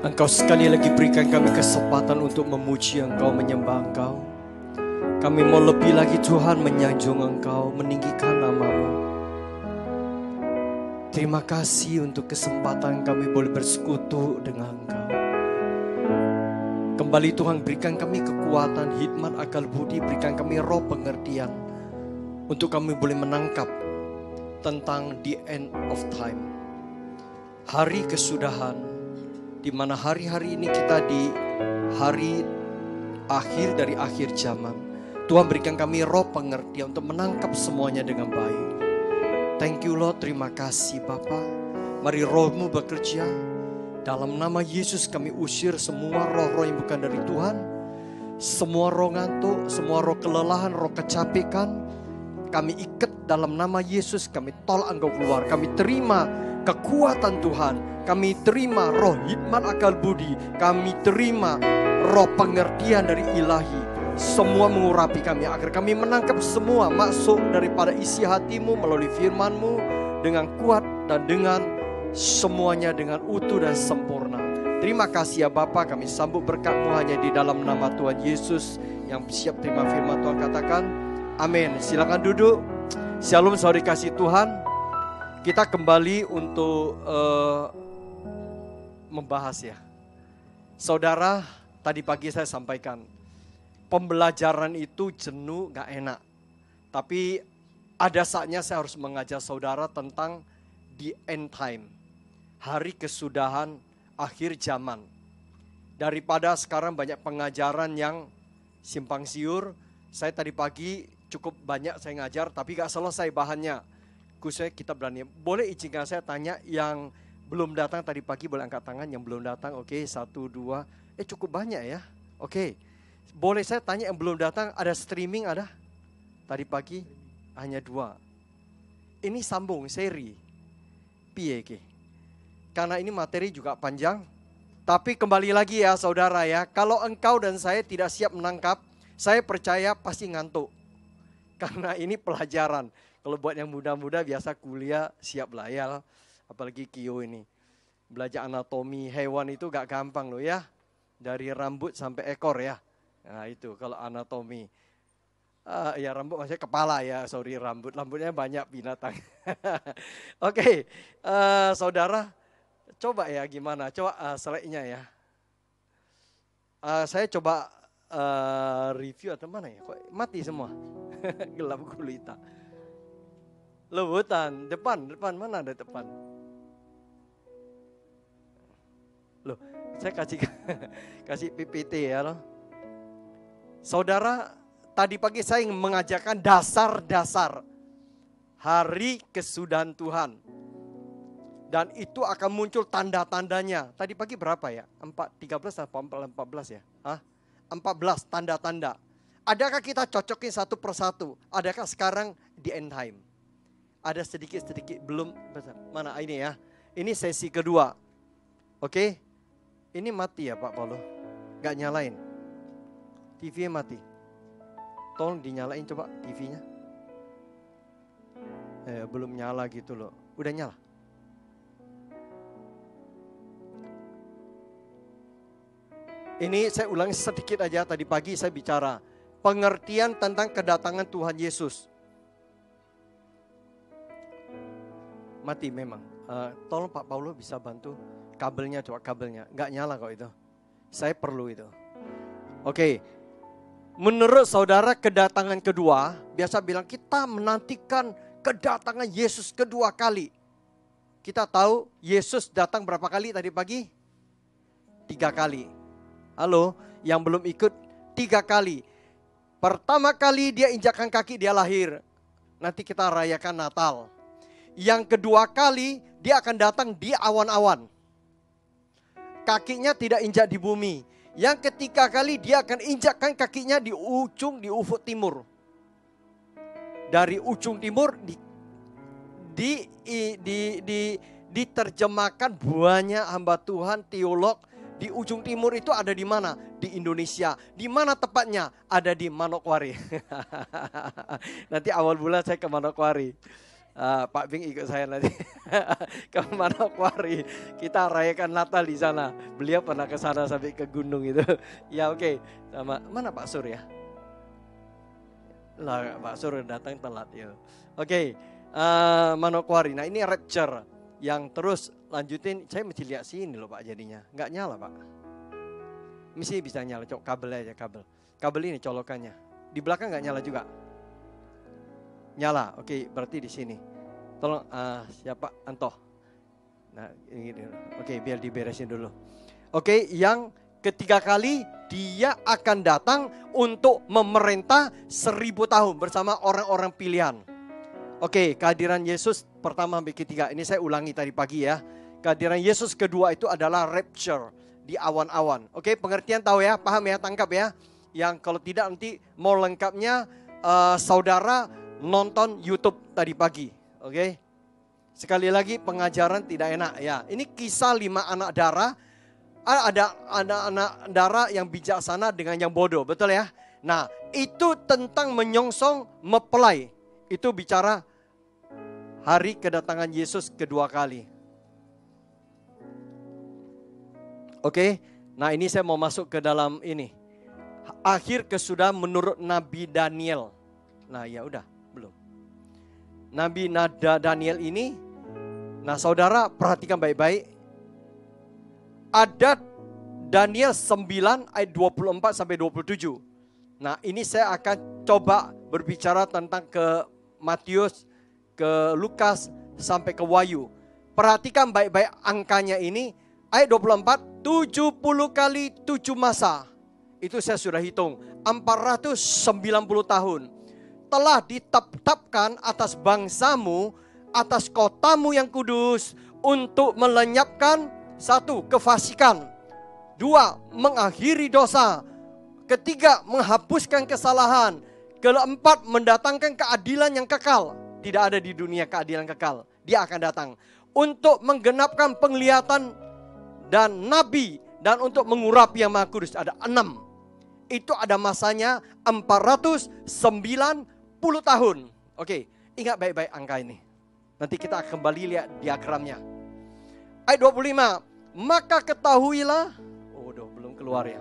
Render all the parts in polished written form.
Engkau sekali lagi berikan kami kesempatan untuk memuji Engkau, menyembah Engkau. Kami mau lebih lagi Tuhan menyanjung Engkau, meninggikan nama-Mu. Terima kasih untuk kesempatan kami boleh bersekutu dengan Engkau. Kembali Tuhan berikan kami kekuatan, hikmat, akal budi, berikan kami roh pengertian untuk kami boleh menangkap tentang the end of time. Hari kesudahan, di mana hari-hari ini kita di hari akhir dari akhir zaman. Tuhan berikan kami roh pengertian untuk menangkap semuanya dengan baik. Thank you Lord, terima kasih Bapa. Mari roh-Mu bekerja. Dalam nama Yesus kami usir semua roh-roh yang bukan dari Tuhan. Semua roh ngantuk, semua roh kelelahan, roh kecapekan. Kami ikat dalam nama Yesus, kami tolak engkau keluar. Kami terima kekuatan Tuhan. Kami terima roh hikmat akal budi. Kami terima roh pengertian dari ilahi. Semua mengurapi kami agar kami menangkap semua maksud daripada isi hati-Mu melalui firman-Mu dengan kuat dan dengan semuanya dengan utuh dan sempurna. Terima kasih ya Bapa, kami sambut berkat-Mu hanya di dalam nama Tuhan Yesus yang siap terima firman Tuhan katakan. Amin. Silakan duduk. Shalom saudari kasih Tuhan. Kita kembali untuk membahas ya. Saudara, tadi pagi saya sampaikan, pembelajaran itu jenuh, gak enak. Tapi ada saatnya saya harus mengajar saudara tentang the end time. Hari kesudahan akhir zaman. Daripada sekarang banyak pengajaran yang simpang siur. Saya tadi pagi cukup banyak saya ngajar tapi gak selesai bahannya. Khususnya kita berani. Boleh izinkan saya tanya yang belum datang tadi pagi, boleh angkat tangan yang belum datang. Oke, 1, 2. Cukup banyak ya. Oke. Boleh saya tanya yang belum datang, ada streaming ada? Tadi pagi hanya 2. Ini sambung seri. Piye ke? Karena ini materi juga panjang. Tapi kembali lagi ya saudara ya, kalau engkau dan saya tidak siap menangkap, saya percaya pasti ngantuk. Karena ini pelajaran. Kalau buat yang muda-muda biasa kuliah siap lah ya. Apalagi Kio ini. Belajar anatomi hewan itu gak gampang loh ya. Dari rambut sampai ekor ya. Nah itu kalau anatomi. Ya rambut maksudnya kepala ya, sorry rambut. Rambutnya banyak binatang. Oke, saudara coba ya gimana. Coba slide-nya ya. Saya coba review atau mana ya. Kok mati semua. Gelap gulita. Lebutan, depan mana ada depan? Loh, saya kasih PPT ya loh. Saudara, tadi pagi saya mengajarkan dasar-dasar hari kesudahan Tuhan. Dan itu akan muncul tanda-tandanya. Tadi pagi berapa ya? 13 atau 14 ya? 14 tanda-tanda. Adakah kita cocokin satu persatu? Adakah sekarang di end time? Ada sedikit-sedikit belum besar. Mana ini ya? Ini sesi kedua. Oke? Ini mati ya Pak Paulo? Gak nyalain? TV-nya mati. Tolong dinyalain coba TV-nya. Belum nyala gitu loh. Udah nyala? Ini saya ulangi sedikit aja. Tadi pagi saya bicara pengertian tentang kedatangan Tuhan Yesus. Mati memang. Tolong Pak Paulo bisa bantu kabelnya, coba kabelnya. Nggak nyala kok itu. Saya perlu itu. Oke. Menurut saudara kedatangan kedua, biasa bilang kita menantikan kedatangan Yesus kedua kali. Kita tahu Yesus datang berapa kali tadi pagi? 3 kali. Halo, yang belum ikut 3 kali. Pertama kali dia injakkan kaki, dia lahir. Nanti kita rayakan Natal. Yang kedua kali dia akan datang di awan-awan. Kakinya tidak injak di bumi. Yang ketiga kali dia akan injakkan kakinya di ufuk timur. Dari ujung timur diterjemahkan banyak hamba Tuhan, teolog. Di ujung timur itu ada di mana? Di Indonesia. Di mana tepatnya? Ada di Manokwari. Nanti awal bulan saya ke Manokwari. Pak Bing ikut saya nanti ke Manokwari. Kita rayakan Natal di sana. Beliau pernah ke sana sampai ke gunung itu. Ya oke. Sama mana Pak Sur ya? Lah Pak Sur datang telat ya. Oke. Manokwari. Nah ini rapture yang terus lanjutin. Saya mesti lihat sini loh Pak jadinya. Nggak nyala Pak. Mesti bisa nyala. Cok kabel aja kabel. Kabel ini colokannya. Di belakang nggak nyala juga. Nyala, oke, berarti di sini. Tolong siapa Anto. Nah, ini oke, biar diberesin dulu. Oke, yang ketiga kali dia akan datang untuk memerintah 1000 tahun bersama orang-orang pilihan. Oke, kehadiran Yesus pertama sampai ketiga. Ini saya ulangi tadi pagi ya. Kehadiran Yesus kedua itu adalah rapture di awan-awan. Oke, pengertian tahu ya, paham ya, tangkap ya. Yang kalau tidak nanti mau lengkapnya saudara nonton YouTube tadi pagi, oke? Sekali lagi pengajaran tidak enak ya. Ini kisah 5 anak darah. Ada anak darah yang bijaksana dengan yang bodoh, betul ya? Nah, itu tentang menyongsong mempelai. Itu bicara hari kedatangan Yesus kedua kali. Oke? Nah, ini saya mau masuk ke dalam ini. Akhir kesudahan menurut Nabi Daniel. Nah, ya udah. Belum. Nabi Daniel ini, nah saudara perhatikan baik-baik. Ada Daniel 9 ayat 24 sampai 27. Nah ini saya akan coba berbicara tentang ke Matius, ke Lukas, sampai ke Wahyu. Perhatikan baik-baik angkanya ini. Ayat 24, 70 kali 7 masa. Itu saya sudah hitung, 490 tahun. Telah ditetapkan atas bangsamu, atas kotamu yang kudus, untuk melenyapkan 1. Kefasikan, 2. Mengakhiri dosa, 3. Menghapuskan kesalahan, 4. Mendatangkan keadilan yang kekal. Tidak ada di dunia keadilan kekal, dia akan datang untuk menggenapkan penglihatan dan nabi, dan untuk mengurapi yang maha kudus. Ada 6. Itu ada masanya 490 tahun. Oke, ingat baik-baik angka ini. Nanti kita akan kembali lihat diagramnya. Ayat 25. Maka ketahuilah. Oh, belum keluar ya.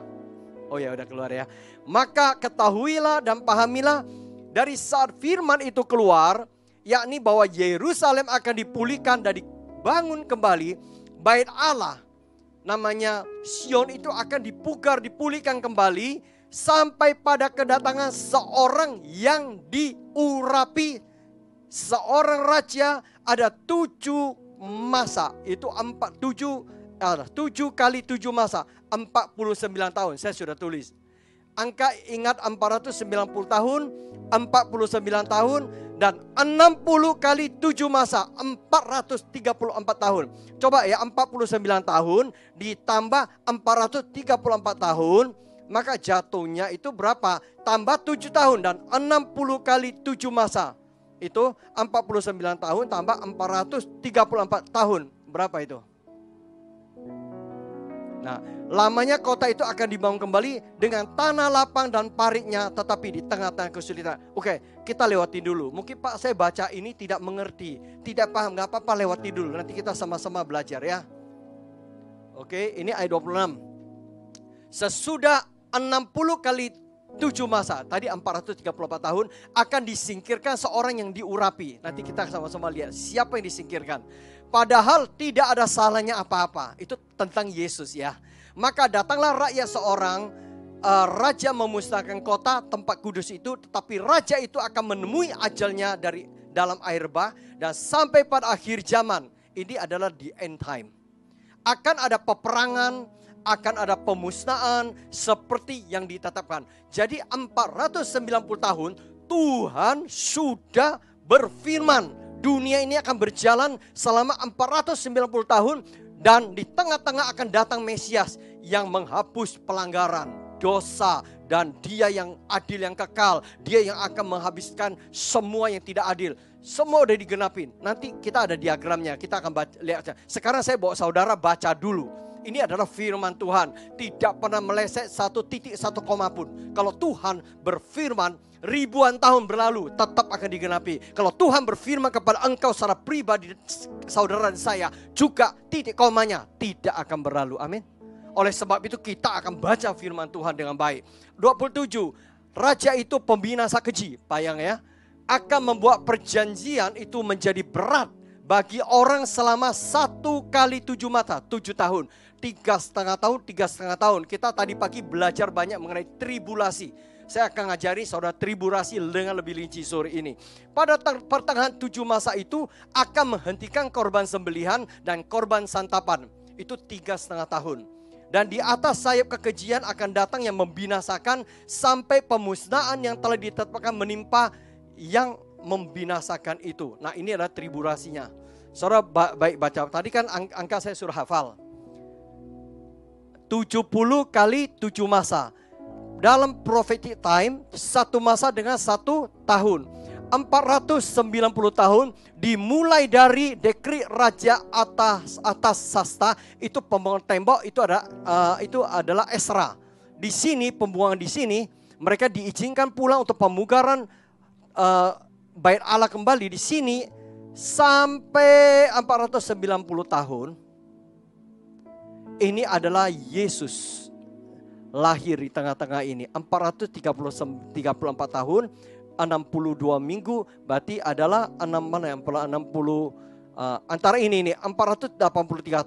Oh ya, udah keluar ya. Maka ketahuilah dan pahamilah dari saat firman itu keluar, yakni bahwa Yerusalem akan dipulihkan dan dibangun kembali. Bait Allah, namanya Sion, itu akan dipugar, dipulihkan kembali. Sampai pada kedatangan seorang yang diurapi, seorang raja. Ada 7 masa. Itu 7 kali 7 masa, 49 tahun. Saya sudah tulis. Angka ingat 490 tahun, 49 tahun, dan 60 kali 7 masa, 434 tahun. Coba ya, 49 tahun ditambah 434 tahun. Maka jatuhnya itu berapa? Tambah 7 tahun dan 60 kali 7 masa. Itu 49 tahun tambah 434 tahun. Berapa itu? Nah, lamanya kota itu akan dibangun kembali dengan tanah lapang dan paritnya, tetapi di tengah-tengah kesulitan. Oke, kita lewati dulu. Mungkin Pak saya baca ini tidak mengerti, tidak paham, gak apa-apa, lewati dulu. Nanti kita sama-sama belajar ya. Oke, ini ayat 26. Sesudah 60 kali 7 masa, tadi 434 tahun, akan disingkirkan seorang yang diurapi. Nanti kita sama-sama lihat siapa yang disingkirkan. Padahal tidak ada salahnya apa-apa. Itu tentang Yesus ya. Maka datanglah rakyat seorang raja memusnahkan kota tempat kudus itu, tetapi raja itu akan menemui ajalnya dari dalam air bah, dan sampai pada akhir zaman. Ini adalah the end time. Akan ada peperangan, akan ada pemusnahan seperti yang ditetapkan. Jadi 490 tahun Tuhan sudah berfirman, dunia ini akan berjalan selama 490 tahun. Dan di tengah-tengah akan datang Mesias yang menghapus pelanggaran, dosa, dan dia yang adil yang kekal. Dia yang akan menghabiskan semua yang tidak adil. Semua udah digenapin. Nanti kita ada diagramnya, kita akan lihat. Sekarang saya bawa saudara baca dulu Ini adalah firman Tuhan. Tidak pernah meleset 1 titik 1 koma pun. Kalau Tuhan berfirman ribuan tahun berlalu tetap akan digenapi. Kalau Tuhan berfirman kepada engkau secara pribadi, saudara dan saya, juga titik komanya tidak akan berlalu. Amin. Oleh sebab itu kita akan baca firman Tuhan dengan baik. 27. Raja itu pembinasa keji. Bayang ya. Akan membuat perjanjian itu menjadi berat bagi orang selama 1 kali 7 mata, 7 tahun. 3,5 tahun, 3,5 tahun. Kita tadi pagi belajar banyak mengenai tribulasi. Saya akan ngajari saudara tribulasi dengan lebih rinci sore ini. Pada pertengahan 7 masa itu akan menghentikan korban sembelihan dan korban santapan. Itu 3,5 tahun. Dan di atas sayap kekejian akan datang yang membinasakan sampai pemusnahan yang telah ditetapkan menimpa yang membinasakan itu. Nah, ini adalah tribulasinya. Saudara baik baca. Tadi kan angka saya sudah hafal. 70 kali 7 masa. Dalam prophetic time, 1 masa dengan 1 tahun. 490 tahun dimulai dari dekri raja atas sasta. Itu pembangunan tembok, itu adalah Esra. Di sini pembuangan di sini mereka diizinkan pulang untuk pemugaran bait Allah kembali di sini sampai 490 tahun. Ini adalah Yesus lahir di tengah-tengah ini. 434 tahun, 62 minggu, berarti adalah 60 antara ini 483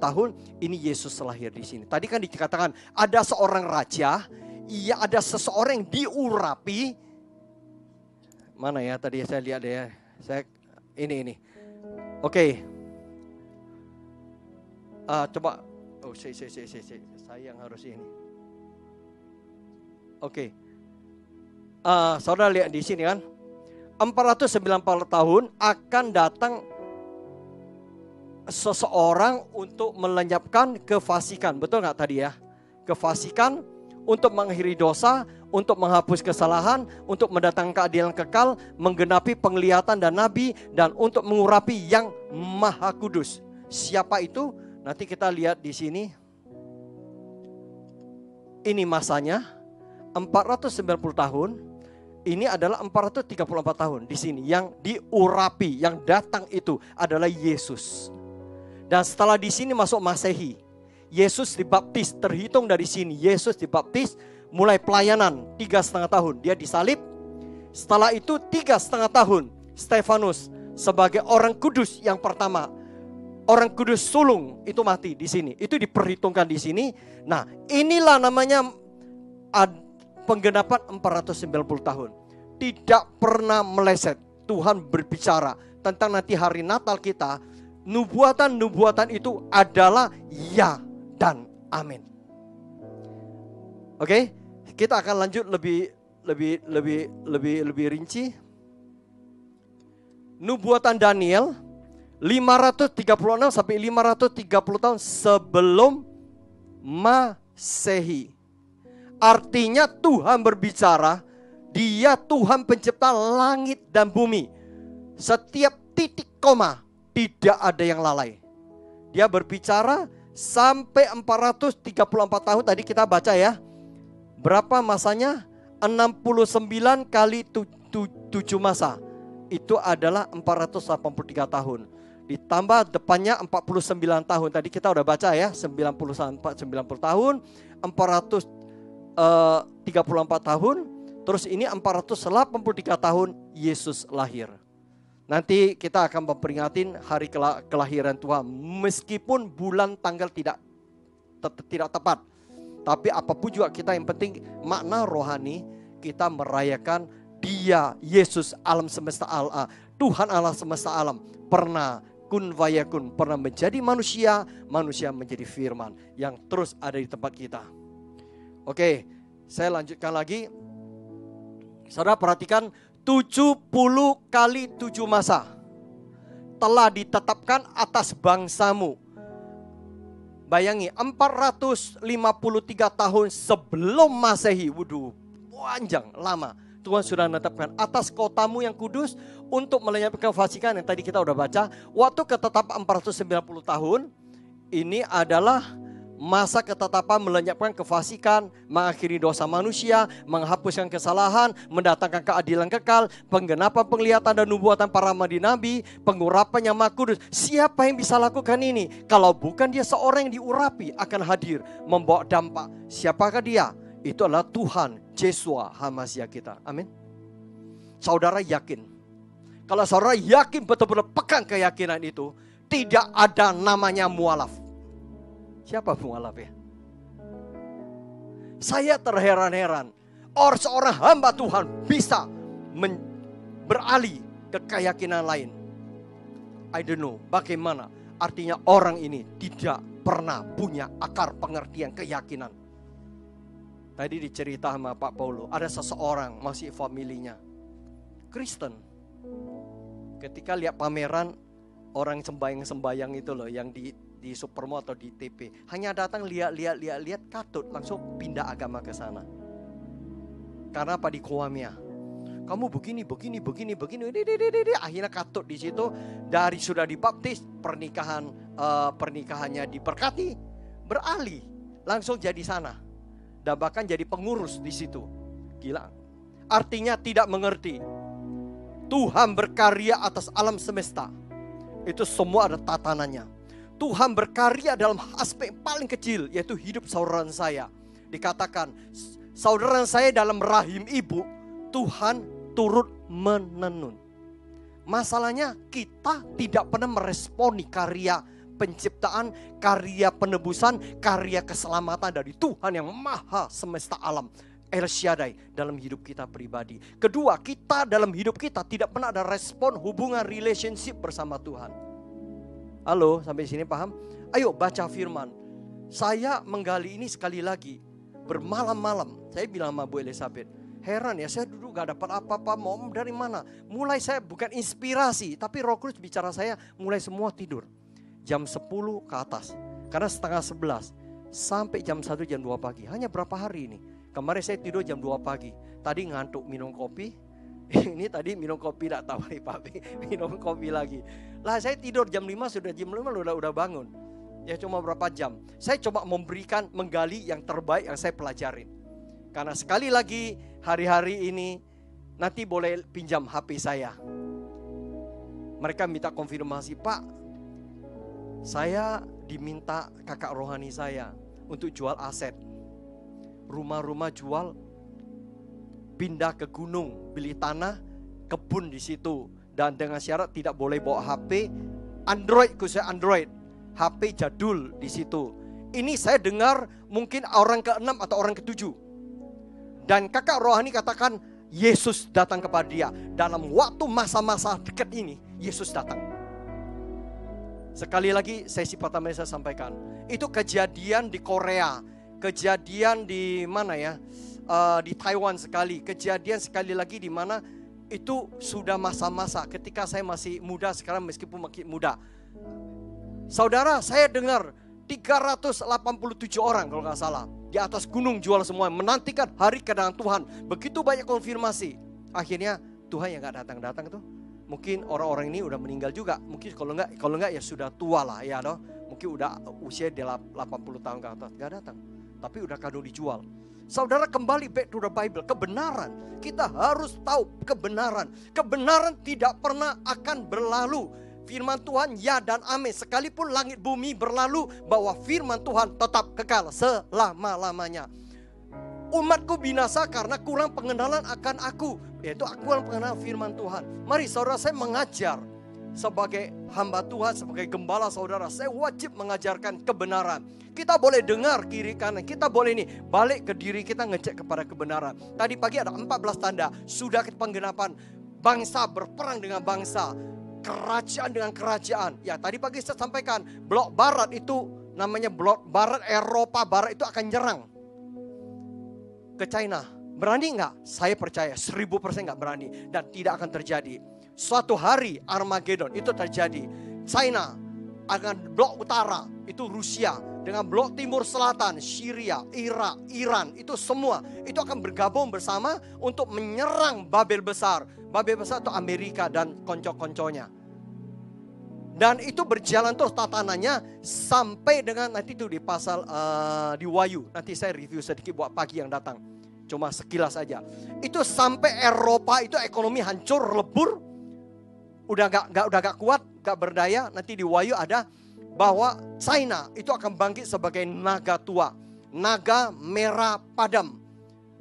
tahun ini Yesus lahir di sini. Tadi kan dikatakan ada seorang raja, ada seseorang yang diurapi. Mana ya tadi saya lihat ya. Ini. Oke. Coba saya yang harus ini. Oke. Saudara lihat di sini kan. 490 tahun akan datang seseorang untuk melenyapkan kefasikan. Betul nggak tadi ya? Kefasikan untuk mengakhiri dosa, untuk menghapus kesalahan, untuk mendatangkan keadilan kekal, menggenapi penglihatan dan nabi, dan untuk mengurapi yang maha kudus. Siapa itu? Nanti kita lihat di sini. Ini masanya 490 tahun. Ini adalah 434 tahun di sini. Yang diurapi, yang datang itu adalah Yesus. Dan setelah di sini masuk Masehi. Yesus dibaptis, terhitung dari sini. Yesus dibaptis, mulai pelayanan 3,5 tahun. Dia disalib. Setelah itu 3,5 tahun. Stefanus sebagai orang kudus yang pertama. Orang kudus sulung itu mati di sini. Itu diperhitungkan di sini. Nah, inilah namanya penggenapan 490 tahun. Tidak pernah meleset. Tuhan berbicara tentang nanti hari Natal kita. Nubuatan-nubuatan itu adalah ya dan amin. Oke, kita akan lanjut lebih rinci. Nubuatan Daniel 536 sampai 530 tahun sebelum Masehi. Artinya Tuhan berbicara, Dia Tuhan pencipta langit dan bumi. Setiap titik koma tidak ada yang lalai. Dia berbicara sampai 434 tahun. Tadi kita baca ya. Berapa masanya? 69 kali 7 masa. Itu adalah 483 tahun. Ditambah depannya 49 tahun. Tadi kita udah baca ya, 90 tahun, 434 tahun. Terus ini 483 tahun Yesus lahir. Nanti kita akan memperingatin hari kelahiran Tuhan. Meskipun bulan tanggal tidak tepat. Tapi apapun juga kita yang penting makna rohani kita merayakan Dia, Yesus alam semesta Allah. Tuhan Allah semesta alam pernah kun fayakun, pernah menjadi manusia, manusia menjadi firman yang terus ada di tempat kita. Oke, saya lanjutkan lagi. Saudara perhatikan 70 kali 7 masa telah ditetapkan atas bangsamu. Bayangi 453 tahun sebelum Masehi. Waduh, panjang, lama. Tuhan sudah menetapkan atas kotamu yang kudus untuk melenyapkan kefasikan yang tadi kita udah baca. Waktu ketetapan 490 tahun ini adalah Masa ketetapan melenyapkan kefasikan, mengakhiri dosa manusia, menghapuskan kesalahan, mendatangkan keadilan kekal, penggenapan penglihatan dan nubuatan para nabi, pengurapan yang Maha Kudus. Siapa yang bisa lakukan ini? Kalau bukan dia seorang yang diurapi akan hadir, membawa dampak. Siapakah dia? Itu adalah Tuhan Yesua HaMasiah kita. Amin. Saudara yakin? Kalau saudara yakin betul-betul pegang keyakinan itu, tidak ada namanya mualaf. Siapa mualaf ya? Saya terheran-heran. Seorang hamba Tuhan bisa beralih ke keyakinan lain. I don't know bagaimana. Artinya orang ini tidak pernah punya akar pengertian keyakinan. Tadi dicerita sama Pak Paulo. Ada seseorang masih familinya Kristen. Ketika lihat pameran orang sembayang itu loh, yang di Supermall atau di TP, hanya datang lihat katut, langsung pindah agama ke sana. Karena apa? Di Kuamia, kamu begini, akhirnya katut di situ. Dari sudah dibaptis, pernikahannya diberkati, beralih langsung jadi sana, dan bahkan jadi pengurus di situ. Gila. Artinya tidak mengerti Tuhan berkarya atas alam semesta. Itu semua ada tatanannya. Tuhan berkarya dalam aspek paling kecil, yaitu hidup saudara saya. Dikatakan, saudara saya dalam rahim ibu, Tuhan turut menenun. Masalahnya kita tidak pernah meresponi karya penciptaan, karya penebusan, karya keselamatan dari Tuhan yang maha semesta alam, El Shaddai, dalam hidup kita pribadi. Kedua, kita dalam hidup kita tidak pernah ada respon hubungan relationship bersama Tuhan. Halo, sampai sini paham? Ayo baca firman. Saya menggali ini sekali lagi, bermalam-malam. Saya bilang sama Bu Elizabeth, heran ya, saya duduk gak dapat apa-apa, mau dari mana? Mulai saya bukan inspirasi, tapi Roh Kudus bicara saya, mulai semua tidur. Jam 10 ke atas. Karena setengah 11 sampai jam 1, jam 2 pagi. Hanya berapa hari ini? Kemarin saya tidur jam 2 pagi. Tadi ngantuk minum kopi. Ini tadi minum kopi, tak tahu nih Pak, minum kopi lagi. Lah saya tidur jam 5, sudah jam 5 udah bangun. Ya cuma berapa jam. Saya coba menggali yang terbaik yang saya pelajarin. Karena sekali lagi hari-hari ini nanti boleh pinjam HP saya. Mereka minta konfirmasi, Pak, saya diminta kakak rohani saya untuk jual aset. Rumah-rumah jual, pindah ke gunung, beli tanah, kebun di situ, dan dengan syarat tidak boleh bawa HP Android, khususnya Android, HP jadul di situ. Ini saya dengar mungkin orang ke-6 atau orang ke-7. Dan kakak rohani katakan Yesus datang kepada dia. Dalam waktu masa-masa dekat ini Yesus datang. Sekali lagi sesi pertama saya sampaikan, itu kejadian di Korea, kejadian di mana ya? Di Taiwan sekali, kejadian sekali lagi di mana itu sudah masa-masa ketika saya masih muda, sekarang meskipun makin muda. Saudara, saya dengar 387 orang kalau nggak salah di atas gunung jual semua, menantikan hari kedatangan Tuhan. Begitu banyak konfirmasi. Akhirnya Tuhan yang nggak datang tuh, mungkin orang-orang ini udah meninggal juga. Mungkin kalau nggak ya sudah tua lah ya, no? Mungkin udah usia 80 tahun ke atas, nggak datang. Tapi udah kado dijual. Saudara, kembali back to the Bible, kebenaran. Kita harus tahu kebenaran. Kebenaran tidak pernah akan berlalu. Firman Tuhan ya dan amin. Sekalipun langit bumi berlalu, bahwa firman Tuhan tetap kekal selama-lamanya. Umatku binasa karena kurang pengenalan akan aku, yaitu aku yang pengenalan firman Tuhan. Mari saudara, saya mengajar sebagai hamba Tuhan, sebagai gembala saudara, saya wajib mengajarkan kebenaran. Kita boleh dengar kiri kanan, kita boleh nih balik ke diri kita, ngecek kepada kebenaran. Tadi pagi ada 14 tanda, sudah penggenapan. Bangsa berperang dengan bangsa, kerajaan dengan kerajaan. Ya tadi pagi saya sampaikan, blok barat itu namanya blok barat, Eropa barat itu akan nyerang ke China. Berani nggak? Saya percaya 1000% nggak berani dan tidak akan terjadi. Suatu hari Armageddon itu terjadi. China akan blok utara itu Rusia dengan blok timur selatan Syria, Irak, Iran, itu semua itu akan bergabung bersama untuk menyerang Babel besar. Babel besar itu Amerika dan konco-konconya. Dan itu berjalan terus tatanannya sampai dengan nanti itu di pasal di Wahyu. Nanti saya review sedikit buat pagi yang datang. Cuma sekilas aja. Itu sampai Eropa itu ekonomi hancur, lebur. Udah gak kuat, gak berdaya. Nanti di Wahyu ada bahwa China itu akan bangkit sebagai naga tua. Naga merah padam.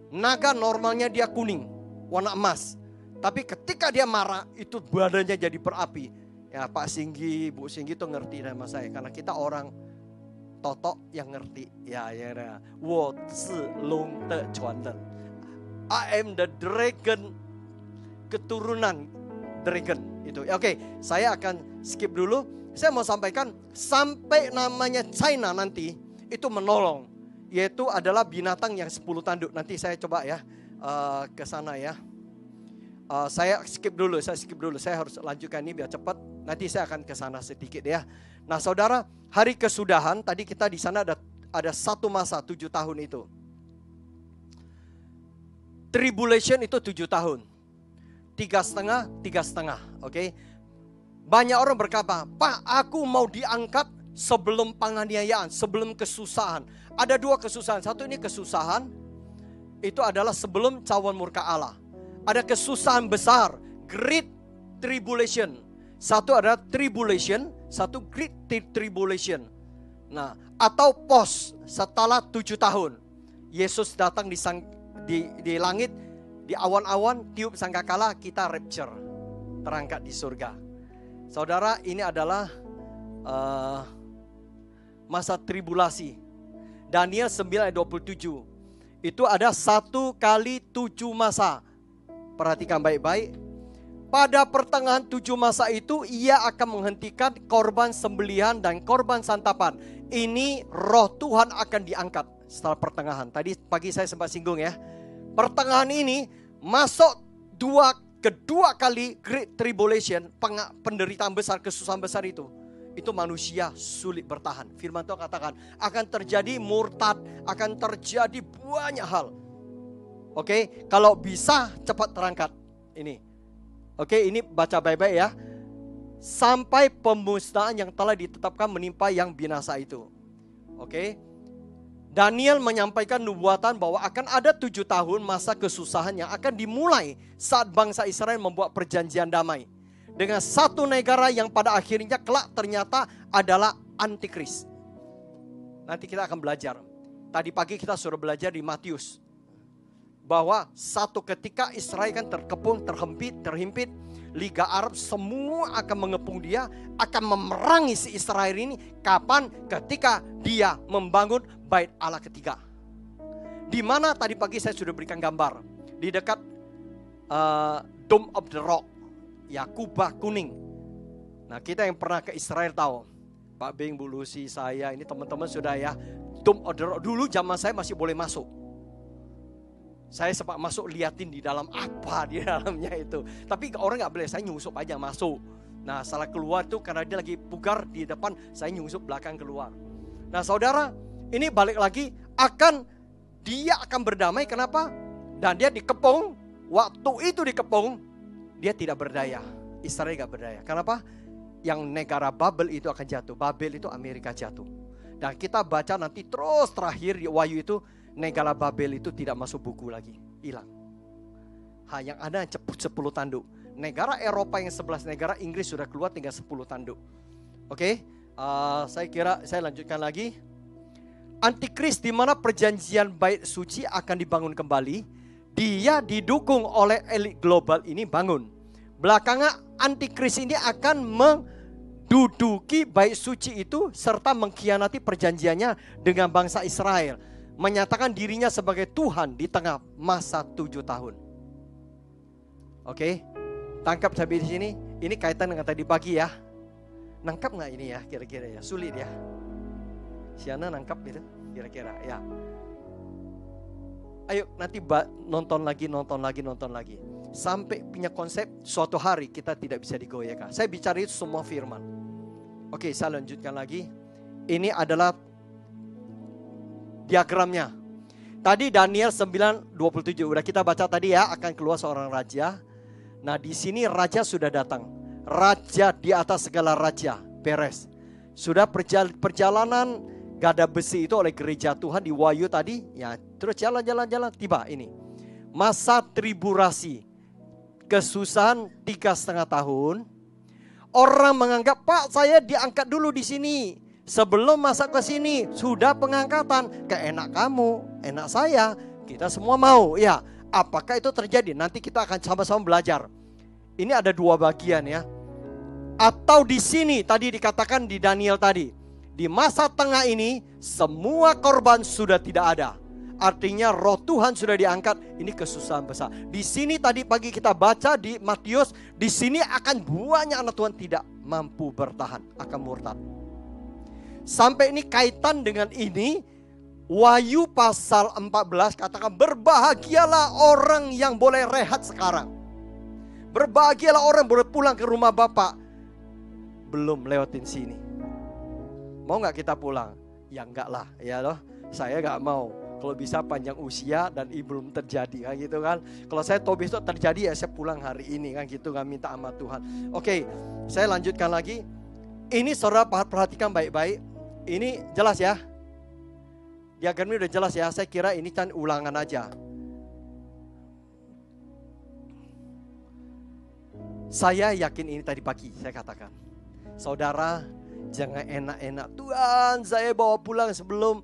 Naga normalnya dia kuning, warna emas. Tapi ketika dia marah itu badannya jadi berapi. Ya Pak Singgi, Bu Singgi tuh ngerti sama saya. Karena kita orang totok yang ngerti. Ya. 我是龙的传人. I am the dragon. Keturunan dragon. Itu. Oke, saya akan skip dulu. Saya mau sampaikan sampai namanya China nanti itu menolong. Yaitu adalah binatang yang 10 tanduk. Nanti saya coba ya ke sana ya. Saya skip dulu. Saya harus lanjutkan ini biar cepat. Nanti saya akan ke sana sedikit ya. Nah saudara, hari kesudahan tadi kita di sana ada satu masa 7 tahun itu. Tribulation itu 7 tahun. 3,5. Oke. Banyak orang berkata, Pak aku mau diangkat sebelum penganiayaan, sebelum kesusahan. Ada 2 kesusahan. Satu ini kesusahan, itu adalah sebelum cawan murka Allah. Ada kesusahan besar, great tribulation. Satu adalah tribulation, satu great tribulation. Nah, atau post setelah 7 tahun. Yesus datang di langit, di awan-awan, tiup sangkakala, kita rapture. Terangkat di surga. Saudara, ini adalah masa tribulasi. Daniel 9:27. Itu ada 1 kali 7 masa. Perhatikan baik-baik. Pada pertengahan 7 masa itu ia akan menghentikan korban sembelihan dan korban santapan. Ini roh Tuhan akan diangkat setelah pertengahan. Tadi pagi saya sempat singgung ya. Pertengahan ini masuk kedua kali Great Tribulation, penderitaan besar, kesusahan besar itu. Itu manusia sulit bertahan. Firman Tuhan katakan akan terjadi murtad, akan terjadi banyak hal. Oke, kalau bisa cepat terangkat ini. Oke, ini baca baik-baik ya. Sampai pemusnahan yang telah ditetapkan menimpa yang binasa itu. Oke. Daniel menyampaikan nubuatan bahwa akan ada 7 tahun masa kesusahan yang akan dimulai saat bangsa Israel membuat perjanjian damai dengan satu negara yang pada akhirnya kelak ternyata adalah antikris. Nanti kita akan belajar. Tadi pagi kita sudah belajar di Matius. Bahwa satu ketika Israel kan terkepung, terhimpit. Liga Arab semua akan mengepung dia, akan memerangi si Israel ini. Kapan? Ketika dia membangun bait Allah ketiga. Di mana tadi pagi saya sudah berikan gambar. Di dekat Dome of the Rock. Ya, kubah kuning. Nah, kita yang pernah ke Israel tahu. Pak Bing, Bu Lucy, saya, ini teman-teman sudah ya. Dome of the Rock. Dulu zaman saya masih boleh masuk. Saya sempat masuk liatin di dalam apa di dalamnya itu. Tapi orang gak boleh, saya nyusup aja masuk. Nah setelah keluar tuh karena dia lagi pugar di depan, saya nyusup belakang keluar. Nah saudara, ini balik lagi dia akan berdamai. Kenapa? Dan dia dikepung. Waktu itu dikepung, dia tidak berdaya. Israel gak berdaya. Kenapa? Yang negara Babel itu akan jatuh. Babel itu Amerika jatuh. Dan kita baca nanti terus terakhir di Wahyu itu, negara Babel itu tidak masuk buku lagi, hilang. Yang ada 10 tanduk. Negara Eropa yang 11 negara, Inggris sudah keluar tinggal 10 tanduk. Oke, saya kira saya lanjutkan lagi. Antikris di mana perjanjian bait suci akan dibangun kembali. Dia didukung oleh elit global ini bangun. Belakangan antikris ini akan menduduki bait suci itu serta mengkhianati perjanjiannya dengan bangsa Israel. Menyatakan dirinya sebagai Tuhan di tengah masa 7 tahun. Oke, tangkap sampai di sini. Ini kaitan dengan tadi pagi ya. Nangkap nggak ini ya kira-kira ya? Sulit ya. Siana nangkap gitu kira-kira ya. Ayo nanti nonton lagi. Sampai punya konsep suatu hari kita tidak bisa digoyahkan. Saya bicara itu semua firman. Oke, saya lanjutkan lagi. Ini adalah diagramnya. Tadi Daniel 9:27 udah kita baca tadi ya, akan keluar seorang raja. Nah, di sini raja sudah datang. Raja di atas segala raja. beres. Sudah perjalanan gada besi itu oleh gereja Tuhan di Wahyu tadi, ya terus jalan, tiba ini. Masa tribulasi, kesusahan 3,5 tahun. Orang menganggap, Pak saya diangkat dulu di sini. Sebelum masa ke sini, sudah pengangkatan. Keenak kamu, enak saya, kita semua mau. Ya, apakah itu terjadi? Nanti kita akan sama-sama belajar. Ini ada 2 bagian ya. Atau di sini tadi dikatakan di Daniel tadi, di masa tengah ini semua korban sudah tidak ada. Artinya roh Tuhan sudah diangkat. Ini kesusahan besar. Di sini tadi pagi kita baca di Matius, di sini akan banyak anak Tuhan tidak mampu bertahan, akan murtad. Sampai ini kaitan dengan ini, Wahyu pasal 14 katakan berbahagialah orang yang boleh rehat sekarang. Berbahagialah orang boleh pulang ke rumah Bapak. Belum lewatin sini. Mau gak kita pulang? Ya enggak lah, ya loh. Saya gak mau. Kalau bisa panjang usia dan belum terjadi kan gitu kan. Kalau saya tahu besok terjadi ya saya pulang hari ini kan gitu kan, minta sama Tuhan. Oke, saya lanjutkan lagi. Ini saudara perhatikan baik-baik. Ini jelas ya. Diagram ini udah jelas ya. Saya kira ini kan ulangan aja. Saya yakin ini tadi pagi saya katakan. Saudara, jangan enak-enak. Tuhan, saya bawa pulang sebelum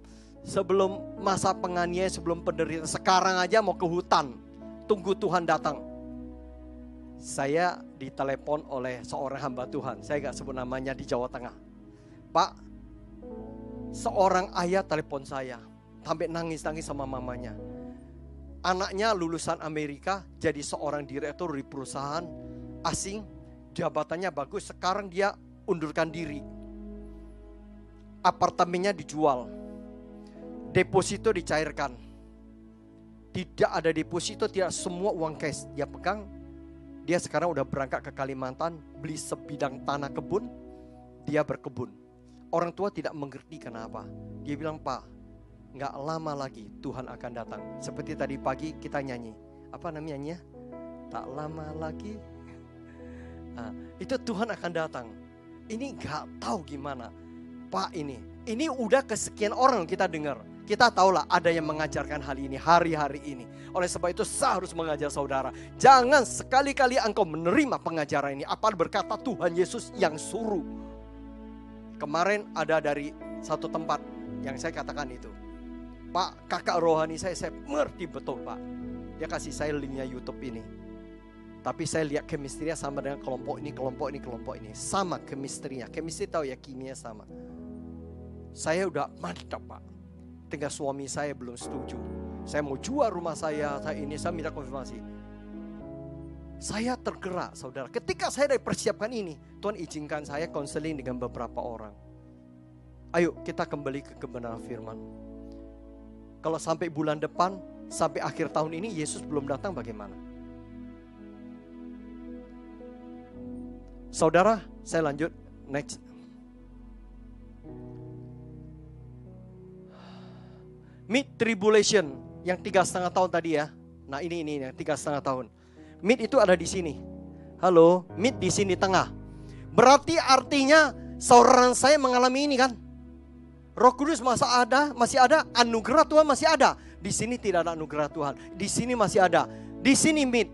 masa penganiayaan, sebelum penderitaan. Sekarang aja mau ke hutan. Tunggu Tuhan datang. Saya ditelepon oleh seorang hamba Tuhan. Saya gak sebut namanya, di Jawa Tengah. Pak, seorang ayah telepon saya. Sampai nangis-nangis sama mamanya. Anaknya lulusan Amerika, jadi seorang direktur di perusahaan asing. Jabatannya bagus, sekarang dia undurkan diri. Apartemennya dijual. Deposito dicairkan. Tidak ada deposito, tidak, semua uang cash dia pegang. Dia sekarang udah berangkat ke Kalimantan, beli sebidang tanah kebun, dia berkebun. Orang tua tidak mengerti kenapa. Dia bilang, Pak, gak lama lagi Tuhan akan datang. Seperti tadi pagi kita nyanyi. Apa namanya? Tak lama lagi. Nah, itu Tuhan akan datang. Ini gak tahu gimana. Pak, ini udah kesekian orang kita dengar. Kita tahulah ada yang mengajarkan hal ini hari-hari ini. Oleh sebab itu saya harus mengajar saudara. Jangan sekali-kali engkau menerima pengajaran ini. Apa berkata Tuhan Yesus yang suruh. Kemarin ada dari satu tempat yang saya katakan itu. Pak, kakak rohani saya mengerti betul Pak. Dia kasih saya linknya YouTube ini. Tapi saya lihat kemistrinya sama dengan kelompok ini. Sama kemistrinya. Kemistri tahu ya, kimia sama. Saya udah mantap Pak. Tinggal suami saya belum setuju. Saya mau jual rumah saya minta konfirmasi. Saya tergerak saudara. Ketika saya persiapkan ini, Tuhan izinkan saya konseling dengan beberapa orang. Ayo kita kembali ke kebenaran firman. Kalau sampai bulan depan, sampai akhir tahun ini Yesus belum datang bagaimana? Saudara, saya lanjut. Next. Mid tribulation yang 3,5 tahun tadi ya. Nah ini yang 3,5 tahun. Mid itu ada di sini. Halo, mid di sini tengah. Berarti artinya saudara saya mengalami ini kan. Roh Kudus masih ada, anugerah Tuhan masih ada. Di sini tidak ada anugerah Tuhan. Di sini masih ada. Di sini mid.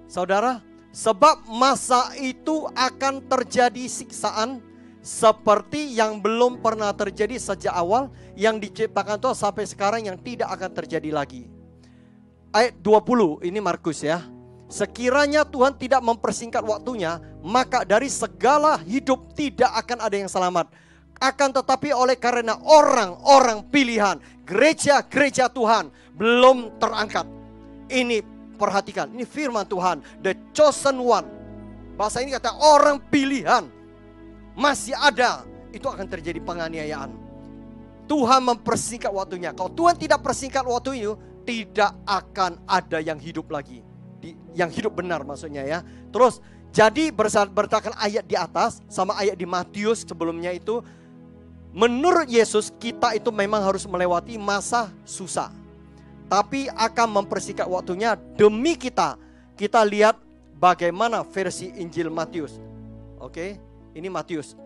Saudara, sebab masa itu akan terjadi siksaan seperti yang belum pernah terjadi sejak awal, yang diciptakan Tuhan sampai sekarang, yang tidak akan terjadi lagi. Ayat 20, ini Markus ya. Sekiranya Tuhan tidak mempersingkat waktunya, maka dari segala hidup tidak akan ada yang selamat. Akan tetapi oleh karena orang-orang pilihan, gereja-gereja Tuhan belum terangkat. Ini perhatikan, ini firman Tuhan, the chosen one. Bahasa ini kata orang pilihan. Masih ada, itu akan terjadi penganiayaan. Tuhan mempersingkat waktunya. Kalau Tuhan tidak persingkat waktu itu, tidak akan ada yang hidup lagi. Yang hidup benar maksudnya ya. Terus, jadi berdasarkan ayat di atas sama ayat di Matius sebelumnya itu, menurut Yesus kita itu memang harus melewati masa susah. Tapi akan mempersingkat waktunya demi kita. Kita lihat bagaimana versi Injil Matius. Oke, ini Matius.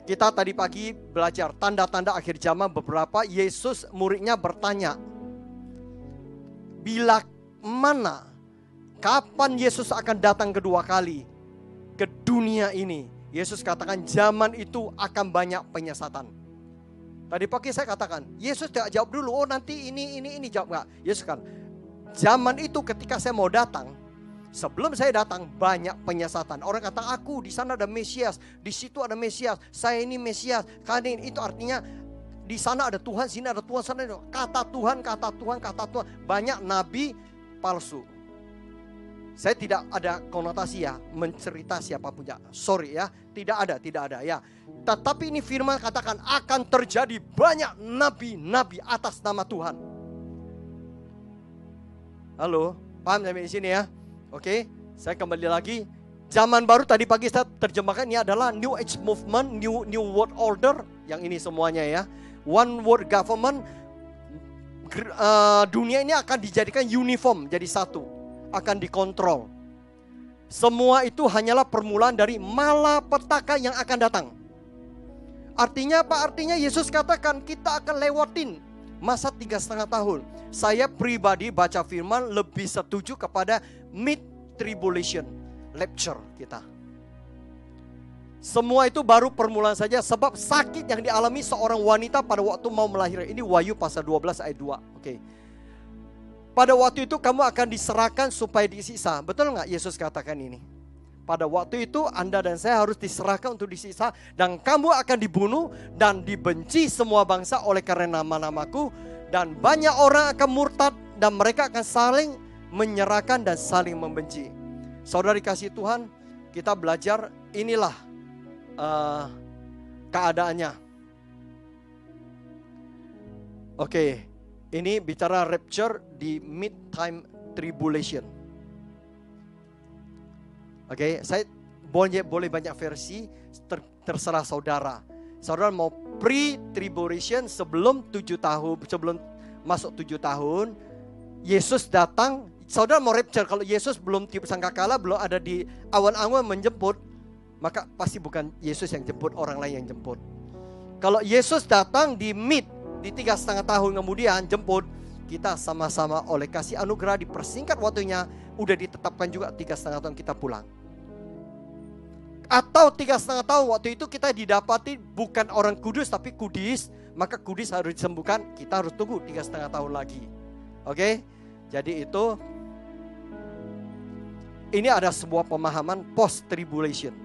Kita tadi pagi belajar tanda-tanda akhir zaman beberapa. Yesus muridnya bertanya, bila mana, kapan Yesus akan datang kedua kali ke dunia ini? Yesus katakan zaman itu akan banyak penyesatan. Tadi pagi saya katakan, Yesus tidak jawab dulu, oh nanti ini jawab enggak. Yesus kan, zaman itu ketika saya mau datang, sebelum saya datang banyak penyesatan. Orang kata aku di sana ada Mesias, di situ ada Mesias, saya ini Mesias. Karena itu artinya di sana ada Tuhan, sini ada Tuhan, sana ada kata Tuhan, kata Tuhan, kata Tuhan. Banyak nabi palsu. Saya tidak ada konotasi ya mencerita siapapun ya. Sorry ya, tidak ada ya. Tetapi ini firman katakan akan terjadi banyak nabi-nabi atas nama Tuhan. Halo, paham sampai di sini ya? Oke, saya kembali lagi. Zaman baru tadi pagi saya terjemahkan ini adalah New Age Movement, New World Order. Yang ini semuanya ya. One World Government. Dunia ini akan dijadikan uniform, jadi satu. Akan dikontrol. Semua itu hanyalah permulaan dari malapetaka yang akan datang. Artinya apa? Artinya Yesus katakan kita akan lewatin masa 3,5 tahun. Saya pribadi baca firman lebih setuju kepada mid-tribulation rapture kita. Semua itu baru permulaan saja, sebab sakit yang dialami seorang wanita pada waktu mau melahirkan. Ini Wahyu pasal 12 ayat 2. Oke. Pada waktu itu kamu akan diserahkan supaya disiksa. Betul nggak Yesus katakan ini? Pada waktu itu Anda dan saya harus diserahkan untuk disiksa. Dan kamu akan dibunuh dan dibenci semua bangsa oleh karena nama-namaku. Dan banyak orang akan murtad dan mereka akan saling menyerahkan dan saling membenci. Saudara dikasih Tuhan, kita belajar inilah keadaannya. Oke. Ini bicara rapture di mid-time tribulation. Oke, saya boleh banyak versi, terserah saudara. Saudara mau pre-tribulation sebelum 7 tahun, sebelum masuk 7 tahun, Yesus datang. Saudara mau rapture, kalau Yesus belum tiup sangkakala, belum ada di awan-awan menjemput, maka pasti bukan Yesus yang jemput, orang lain yang jemput. Kalau Yesus datang di 3,5 tahun kemudian jemput, kita sama-sama oleh kasih anugerah dipersingkat waktunya, udah ditetapkan juga 3,5 tahun kita pulang. Atau 3,5 tahun waktu itu kita didapati bukan orang kudus tapi kudis, maka kudis harus disembuhkan, kita harus tunggu 3,5 tahun lagi. Oke? Jadi itu ini ada sebuah pemahaman post tribulation.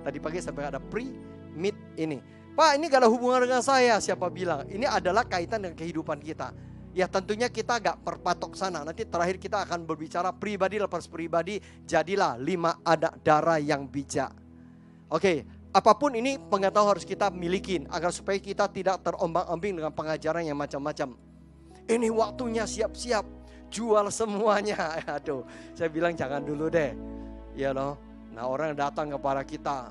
Tadi pagi sampai ada pre, mid ini. Pak, ini gak ada hubungan dengan saya. Siapa bilang? Ini adalah kaitan dengan kehidupan kita. Ya tentunya kita gak berpatok sana. Nanti terakhir kita akan berbicara pribadi lepas pribadi. Jadilah 5 anak darah yang bijak. Oke, apapun ini pengetahuan harus kita milikin. Agar supaya kita tidak terombang-ambing dengan pengajaran yang macam-macam. Ini waktunya siap-siap. Jual semuanya. Aduh, saya bilang jangan dulu deh. Ya loh. Nah orang datang kepada kita.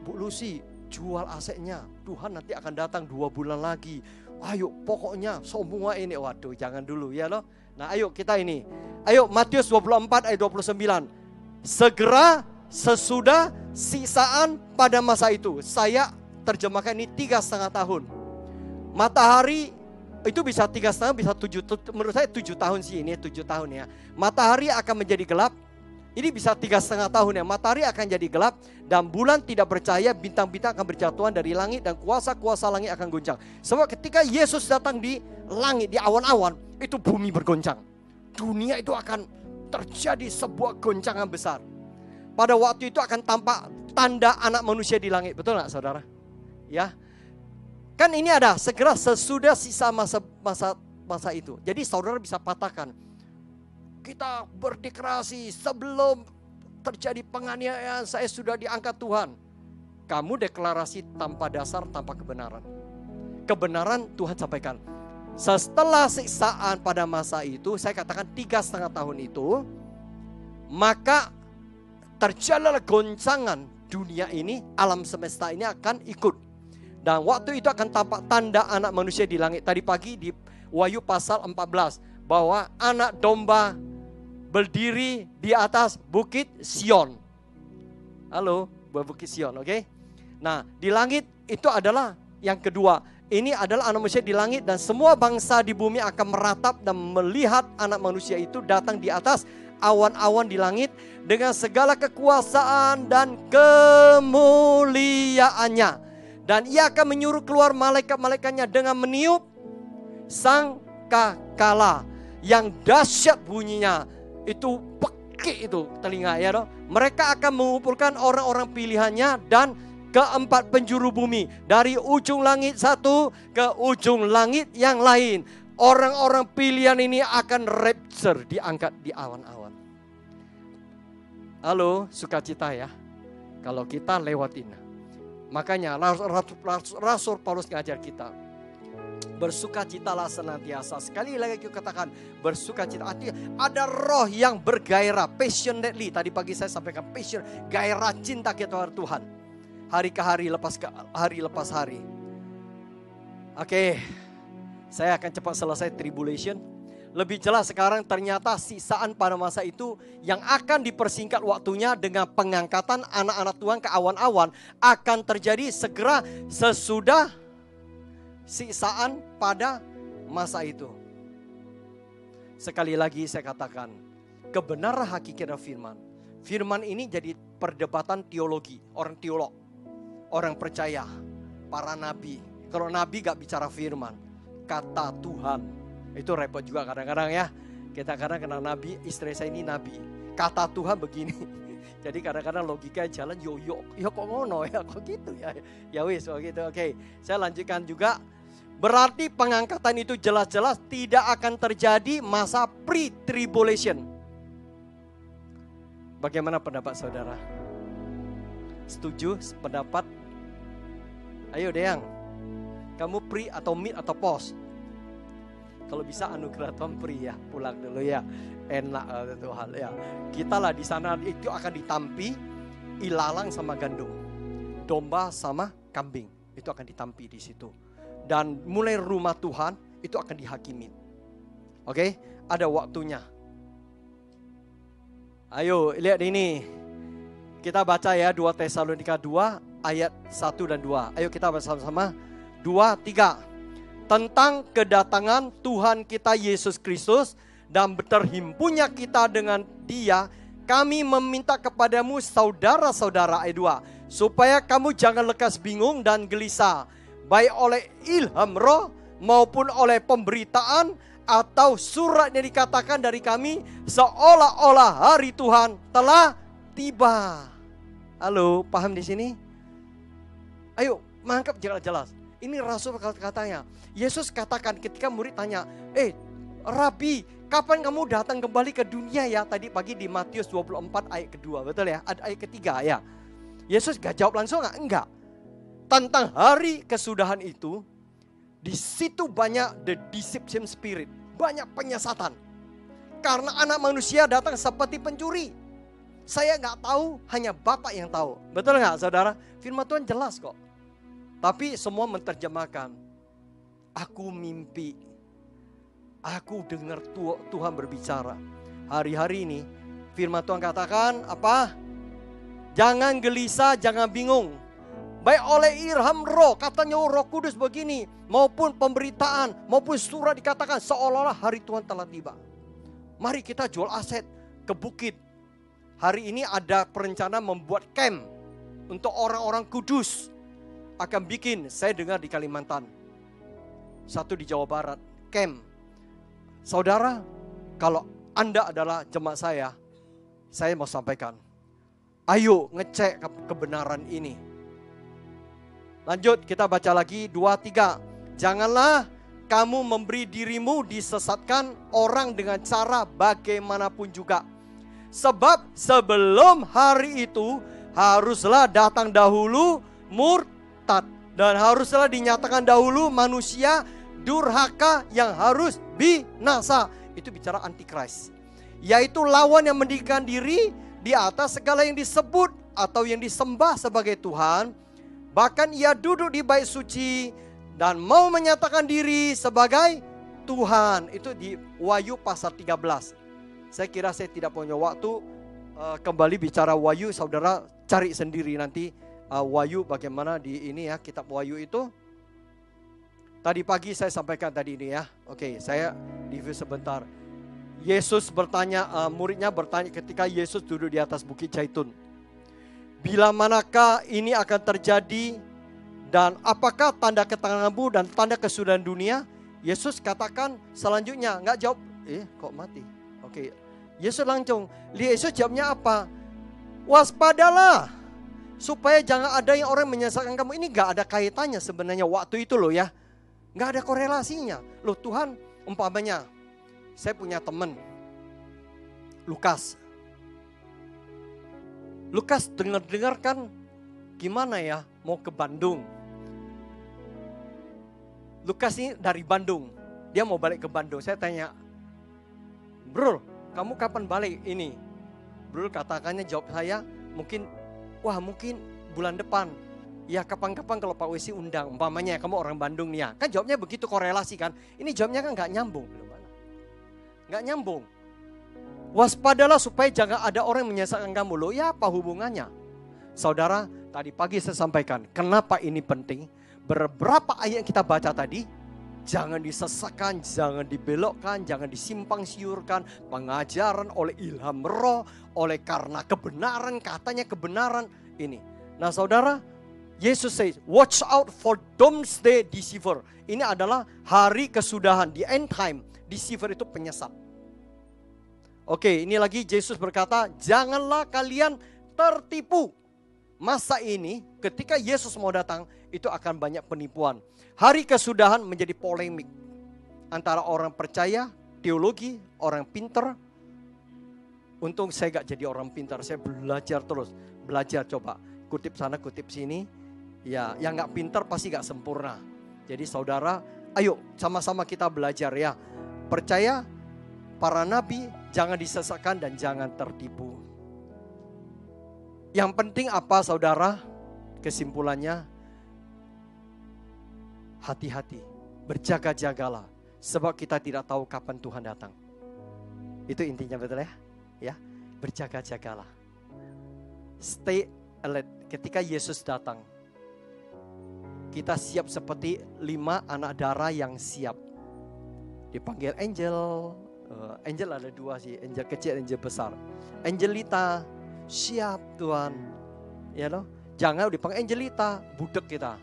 Bu Lucy, jual asetnya, Tuhan nanti akan datang 2 bulan lagi. Ayo pokoknya semua ini. Waduh jangan dulu ya loh. Nah ayo kita ini. Ayo Matius 24 ayat 29. Segera sesudah siksaan pada masa itu. Saya terjemahkan ini 3,5 tahun. Matahari itu bisa 3,5 bisa 7. Menurut saya 7 tahun sih, ini 7 tahun ya. Matahari akan menjadi gelap. Ini bisa 3,5 tahun ya. Matahari akan jadi gelap dan bulan tidak bercahaya, bintang-bintang akan berjatuhan dari langit dan kuasa-kuasa langit akan goncang. Sebab ketika Yesus datang di langit, di awan-awan, itu bumi bergoncang. Dunia itu akan terjadi sebuah goncangan besar. Pada waktu itu akan tampak tanda anak manusia di langit. Betul gak saudara? Ya. Kan ini ada segera sesudah sisa masa itu. Jadi saudara bisa patahkan. Kita berdeklarasi sebelum terjadi penganiayaan saya sudah diangkat Tuhan. Kamu deklarasi tanpa dasar, tanpa kebenaran. Kebenaran Tuhan sampaikan. Setelah siksaan pada masa itu, saya katakan 3,5 tahun itu, maka terjadilah goncangan dunia ini, alam semesta ini akan ikut. Dan waktu itu akan tampak tanda anak manusia di langit. Tadi pagi di Wahyu pasal 14, bahwa anak domba berdiri di atas bukit Sion. Halo, bukit Sion, oke? Nah, di langit itu adalah yang kedua. Ini adalah anak manusia di langit dan semua bangsa di bumi akan meratap dan melihat anak manusia itu datang di atas awan-awan di langit dengan segala kekuasaan dan kemuliaannya. Dan ia akan menyuruh keluar malaikat-malaikatnya dengan meniup sangkakala yang dahsyat bunyinya. Itu pekik itu telinga ya dong. Mereka akan mengumpulkan orang-orang pilihannya dan keempat penjuru bumi, dari ujung langit satu ke ujung langit yang lain. Orang-orang pilihan ini akan rapture, diangkat di awan-awan. Halo, sukacita ya kalau kita lewatin. Makanya Rasul Paulus ngajar kita, bersukacitalah senantiasa. Sekali lagi aku katakan, bersukacita. Artinya ada roh yang bergairah, passionately. Tadi pagi saya sampaikan passion, gairah cinta kita kepada Tuhan. Hari ke hari, lepas hari. Oke, saya akan cepat selesai tribulation. Lebih jelas sekarang ternyata sisaan pada masa itu yang akan dipersingkat waktunya dengan pengangkatan anak-anak Tuhan ke awan-awan akan terjadi segera sesudah sisaan pada masa itu. Sekali lagi saya katakan, kebenaran hakiki dan firman. Firman ini jadi perdebatan teologi, orang teolog. Orang percaya, para nabi. Kalau nabi gak bicara firman, kata Tuhan. Itu repot juga kadang-kadang ya. Kita kadang kenal nabi, istri saya ini nabi. Kata Tuhan begini. Jadi kadang-kadang logika jalan yo kok ngono ya, kok gitu ya. Ya wis, begitu. Oke, saya lanjutkan juga. Berarti pengangkatan itu jelas-jelas tidak akan terjadi masa pre-tribulation. Bagaimana pendapat saudara? Setuju pendapat? Ayo Deyang, kamu pre atau mid atau post? Kalau bisa anugerah Tuhan pre ya, pulang dulu ya. Enak itu hal ya. Kita lah di sana itu akan ditampi ilalang sama gandum, domba sama kambing itu akan ditampi di situ. Dan mulai rumah Tuhan itu akan dihakimi. Oke, ada waktunya. Ayo lihat ini. Kita baca ya 2 Tesalonika 2 ayat 1 dan 2. Ayo kita baca sama-sama. 2, 3. Tentang kedatangan Tuhan kita Yesus Kristus dan berhimpunnya kita dengan Dia, kami meminta kepadamu saudara-saudara, ayat 2, supaya kamu jangan lekas bingung dan gelisah, baik oleh ilham roh maupun oleh pemberitaan atau surat yang dikatakan dari kami, seolah-olah hari Tuhan telah tiba. Halo, paham di sini? Ayo, mangkap jelas-jelas. Ini Rasul katanya. Yesus katakan ketika murid tanya, Rabi, kapan kamu datang kembali ke dunia ya? Tadi pagi di Matius 24 ayat kedua, betul ya? Ayat ketiga ya. Yesus gak jawab langsung enggak. Tentang hari kesudahan itu, di situ banyak the deception spirit, banyak penyesatan. Karena anak manusia datang seperti pencuri. Saya gak tahu, hanya Bapak yang tahu. Betul gak saudara? Firman Tuhan jelas kok. Tapi semua menerjemahkan, aku mimpi, aku dengar Tuhan berbicara. Hari-hari ini firman Tuhan katakan apa? Jangan gelisah, jangan bingung. Baik oleh ilham roh, katanya Roh Kudus begini, maupun pemberitaan, maupun surat dikatakan seolah-olah hari Tuhan telah tiba. Mari kita jual aset ke bukit. Hari ini ada perencana membuat camp untuk orang-orang kudus. Akan bikin, saya dengar di Kalimantan. Satu di Jawa Barat, camp. Saudara, kalau Anda adalah jemaat saya mau sampaikan. Ayo ngecek kebenaran ini. Lanjut, kita baca lagi 2, 3. Janganlah kamu memberi dirimu disesatkan orang dengan cara bagaimanapun juga. Sebab sebelum hari itu haruslah datang dahulu murtad. Dan haruslah dinyatakan dahulu manusia durhaka yang harus binasa. Itu bicara antikris. Yaitu lawan yang meninggikan diri di atas segala yang disebut atau yang disembah sebagai Tuhan. Bahkan ia duduk di bait suci dan mau menyatakan diri sebagai Tuhan. Itu di Wahyu pasal 13. Saya kira saya tidak punya waktu kembali bicara Wahyu. Saudara cari sendiri nanti Wahyu bagaimana di ini ya, kitab Wahyu itu. Tadi pagi saya sampaikan tadi ini ya. Oke, saya review sebentar. Yesus bertanya, muridnya bertanya ketika Yesus duduk di atas Bukit Zaitun. Bila manakah ini akan terjadi dan apakah tanda ketenanganmu dan tanda kesudahan dunia? Yesus katakan selanjutnya, nggak jawab, kok mati? Oke, Yesus langsung, Yesus jawabnya apa? Waspadalah, supaya jangan ada yang orang menyesatkan kamu. Ini nggak ada kaitannya sebenarnya waktu itu loh ya. Nggak ada korelasinya. Loh Tuhan, umpamanya saya punya teman Lukas. Lukas dengar kan gimana ya mau ke Bandung. Lukas ini dari Bandung. Dia mau balik ke Bandung. Saya tanya, Bro, kamu kapan balik ini? Bro katakannya jawab saya, mungkin bulan depan. Ya kapan-kapan kalau Pak Wesi undang, umpamanya kamu orang Bandung nih ya. Kan jawabnya begitu korelasi kan. Ini jawabnya kan gak nyambung. Gak nyambung. Waspadalah supaya jangan ada orang yang menyesatkan kamu. Loh ya apa hubungannya? Saudara, tadi pagi saya sampaikan, kenapa ini penting? Beberapa ayat yang kita baca tadi, jangan disesatkan, jangan dibelokkan, jangan disimpang siurkan. Pengajaran oleh ilham roh, oleh karena kebenaran, katanya kebenaran ini. Nah saudara, Yesus says, watch out for doomsday deceiver. Ini adalah hari kesudahan, di end time. Deceiver itu penyesat. Oke, ini lagi Yesus berkata, janganlah kalian tertipu. Masa ini ketika Yesus mau datang, itu akan banyak penipuan. Hari kesudahan menjadi polemik antara orang percaya, teologi, orang pinter. Untung saya gak jadi orang pintar, saya belajar terus. Belajar coba, kutip sana kutip sini. Ya, yang gak pintar pasti gak sempurna. Jadi saudara, ayo sama-sama kita belajar ya. Percaya para nabi, jangan disesatkan dan jangan tertipu. Yang penting apa saudara? Kesimpulannya, hati-hati, berjaga-jagalah. Sebab kita tidak tahu kapan Tuhan datang. Itu intinya betul ya? Ya, berjaga-jagalah. Stay alert ketika Yesus datang. Kita siap seperti 5 anak darah yang siap. Dipanggil angel. Angel ada 2 sih, angel kecil, angel besar. Angelita, siap Tuhan. Ya loh, jangan dipanggil Angelita, budek kita.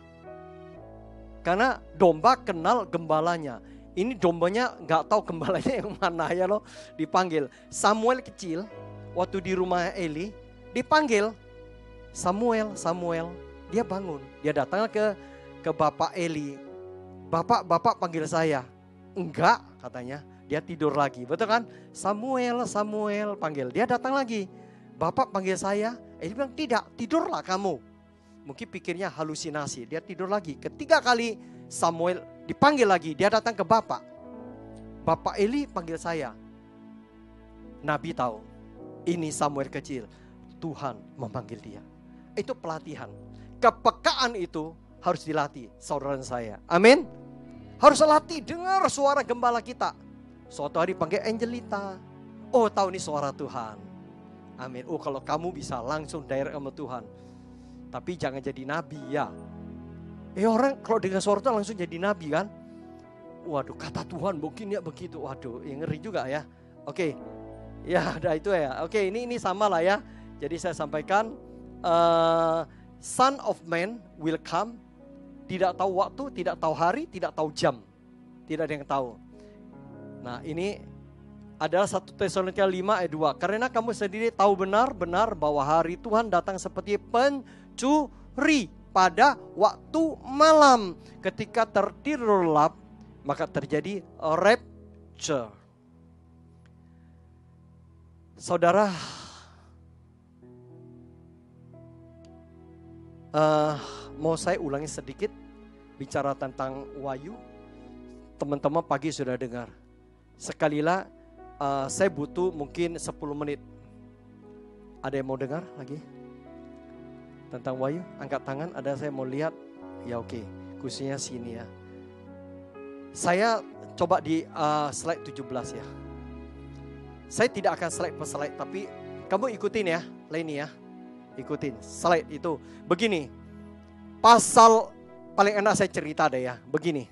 Karena domba kenal gembalanya. Ini dombanya nggak tahu gembalanya yang mana ya loh. Dipanggil Samuel kecil, waktu di rumah Eli, dipanggil Samuel. Dia bangun, dia datang ke Bapak Eli. Bapak panggil saya. Enggak katanya, dia tidur lagi. Betul kan? Samuel panggil. Dia datang lagi. Bapak panggil saya. Eli bilang tidak, tidurlah kamu. Mungkin pikirnya halusinasi. Dia tidur lagi. Ketiga kali Samuel dipanggil lagi. Dia datang ke Bapak. Bapak Eli panggil saya. Nabi tahu. Ini Samuel kecil. Tuhan memanggil dia. Itu pelatihan. Kepekaan itu harus dilatih, saudara saya. Amin. Harus latih dengar suara gembala kita. Suatu hari panggil Angelita. Oh tahu ini suara Tuhan. Amin. Oh kalau kamu bisa langsung direct sama Tuhan. Tapi jangan jadi nabi ya. Orang kalau dengar suara Tuhan langsung jadi nabi kan. Waduh kata Tuhan mungkin ya begitu. Waduh ngeri juga ya. Oke. Ya udah itu ya. Oke ini sama lah ya. Jadi saya sampaikan. Son of Man will come. Tidak tahu waktu, tidak tahu hari, tidak tahu jam. Tidak ada yang tahu. Nah ini adalah 1 Tesalonika 5 ayat 2. Karena kamu sendiri tahu benar-benar bahwa hari Tuhan datang seperti pencuri pada waktu malam. Ketika tertidur lelap, maka terjadi rapture. Saudara, mau saya ulangi sedikit bicara tentang Wahyu. Teman-teman pagi sudah dengar. Sekalilah saya butuh mungkin 10 menit. Ada yang mau dengar lagi tentang Wahyu? Angkat tangan, ada saya mau lihat. Ya oke, khususnya sini ya. Saya coba di slide 17 ya. Saya tidak akan slide per slide, tapi kamu ikutin ya, Leni ya. Ikutin slide itu. Begini, pasal paling enak saya cerita deh ya, begini.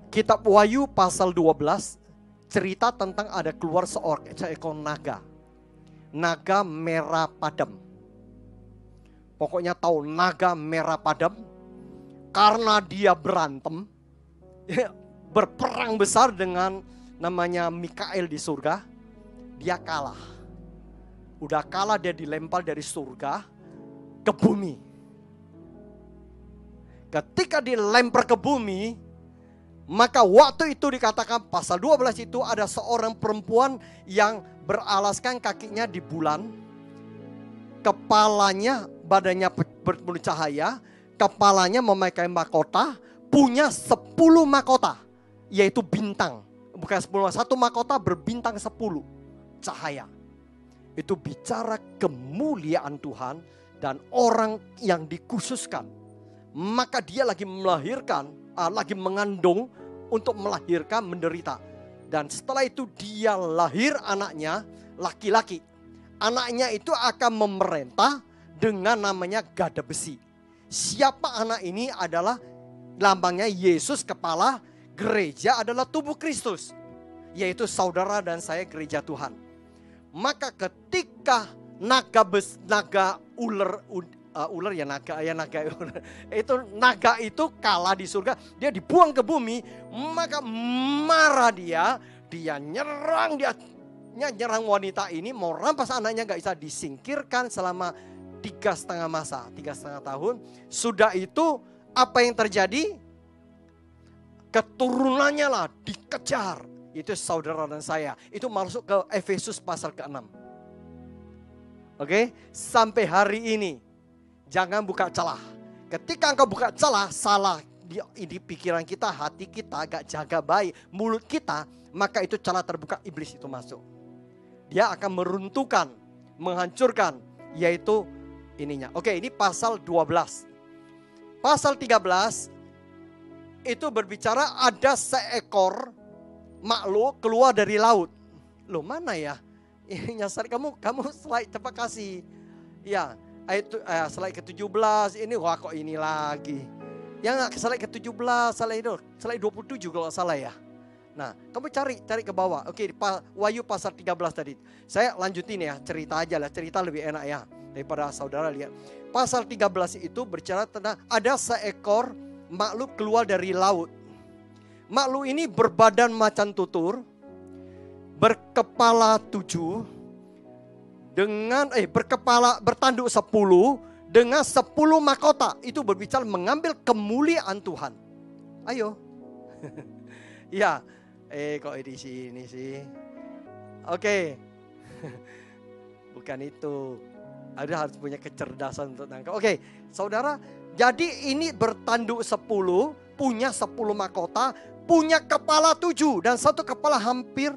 Kitab Wahyu pasal 12 cerita tentang ada keluar seekor naga. Naga merah padam. Pokoknya tahu naga merah padam. Karena dia berantem, berperang besar dengan namanya Mikael di surga, dia kalah. Udah kalah, dia dilempar dari surga ke bumi. Ketika dilempar ke bumi, maka waktu itu dikatakan pasal 12 itu ada seorang perempuan yang beralaskan kakinya di bulan, kepalanya, badannya berpenuh cahaya, kepalanya memakai mahkota, punya 10 mahkota, yaitu bintang. Bukan 10, satu mahkota berbintang 10 cahaya. Itu bicara kemuliaan Tuhan dan orang yang dikhususkan. Maka dia lagi melahirkan, lagi mengandung untuk melahirkan, menderita. Dan setelah itu dia lahir anaknya laki-laki. Anaknya itu akan memerintah dengan namanya gada besi. Siapa anak ini adalah lambangnya Yesus, kepala, gereja adalah tubuh Kristus. Yaitu saudara dan saya gereja Tuhan. Maka ketika naga itu kalah di surga, dia dibuang ke bumi, maka marah dia nyerang wanita ini, mau rampas anaknya, gak bisa disingkirkan selama 3,5 masa, 3,5 tahun. Sudah itu apa yang terjadi? Keturunannya lah dikejar. Itu saudara dan saya. Itu masuk ke Efesus pasal ke-6. Oke, sampai hari ini jangan buka celah. Ketika engkau buka celah, salah di pikiran kita, hati kita gak jaga baik, mulut kita, maka itu celah terbuka, iblis itu masuk. Dia akan meruntuhkan, menghancurkan, yaitu ininya. Oke, ini pasal 12. Pasal 13 itu berbicara ada seekor makhluk keluar dari laut. Loh, mana ya? Ini nyasar kamu slide cepat kasih. Ya, itu slide ke-17 ini, wah kok ini lagi. Yang slide ke-17, slide 27 kalau salah ya. Nah, kamu cari ke bawah. Oke, Wahyu pasal 13 tadi. Saya lanjutin ya, cerita aja lah, cerita lebih enak ya daripada saudara lihat. Pasal 13 itu berbicara tentang ada seekor makhluk keluar dari laut. Makhluk ini berbadan macan tutur, berkepala 7, dengan bertanduk 10 dengan 10 mahkota. Itu berbicara mengambil kemuliaan Tuhan. Ayo. Ya, kok di sini sih? Oke. Bukan itu. Ada harus punya kecerdasan untuk nangkap. Oke, saudara, jadi ini bertanduk 10, punya 10 mahkota, punya kepala 7 dan satu kepala hampir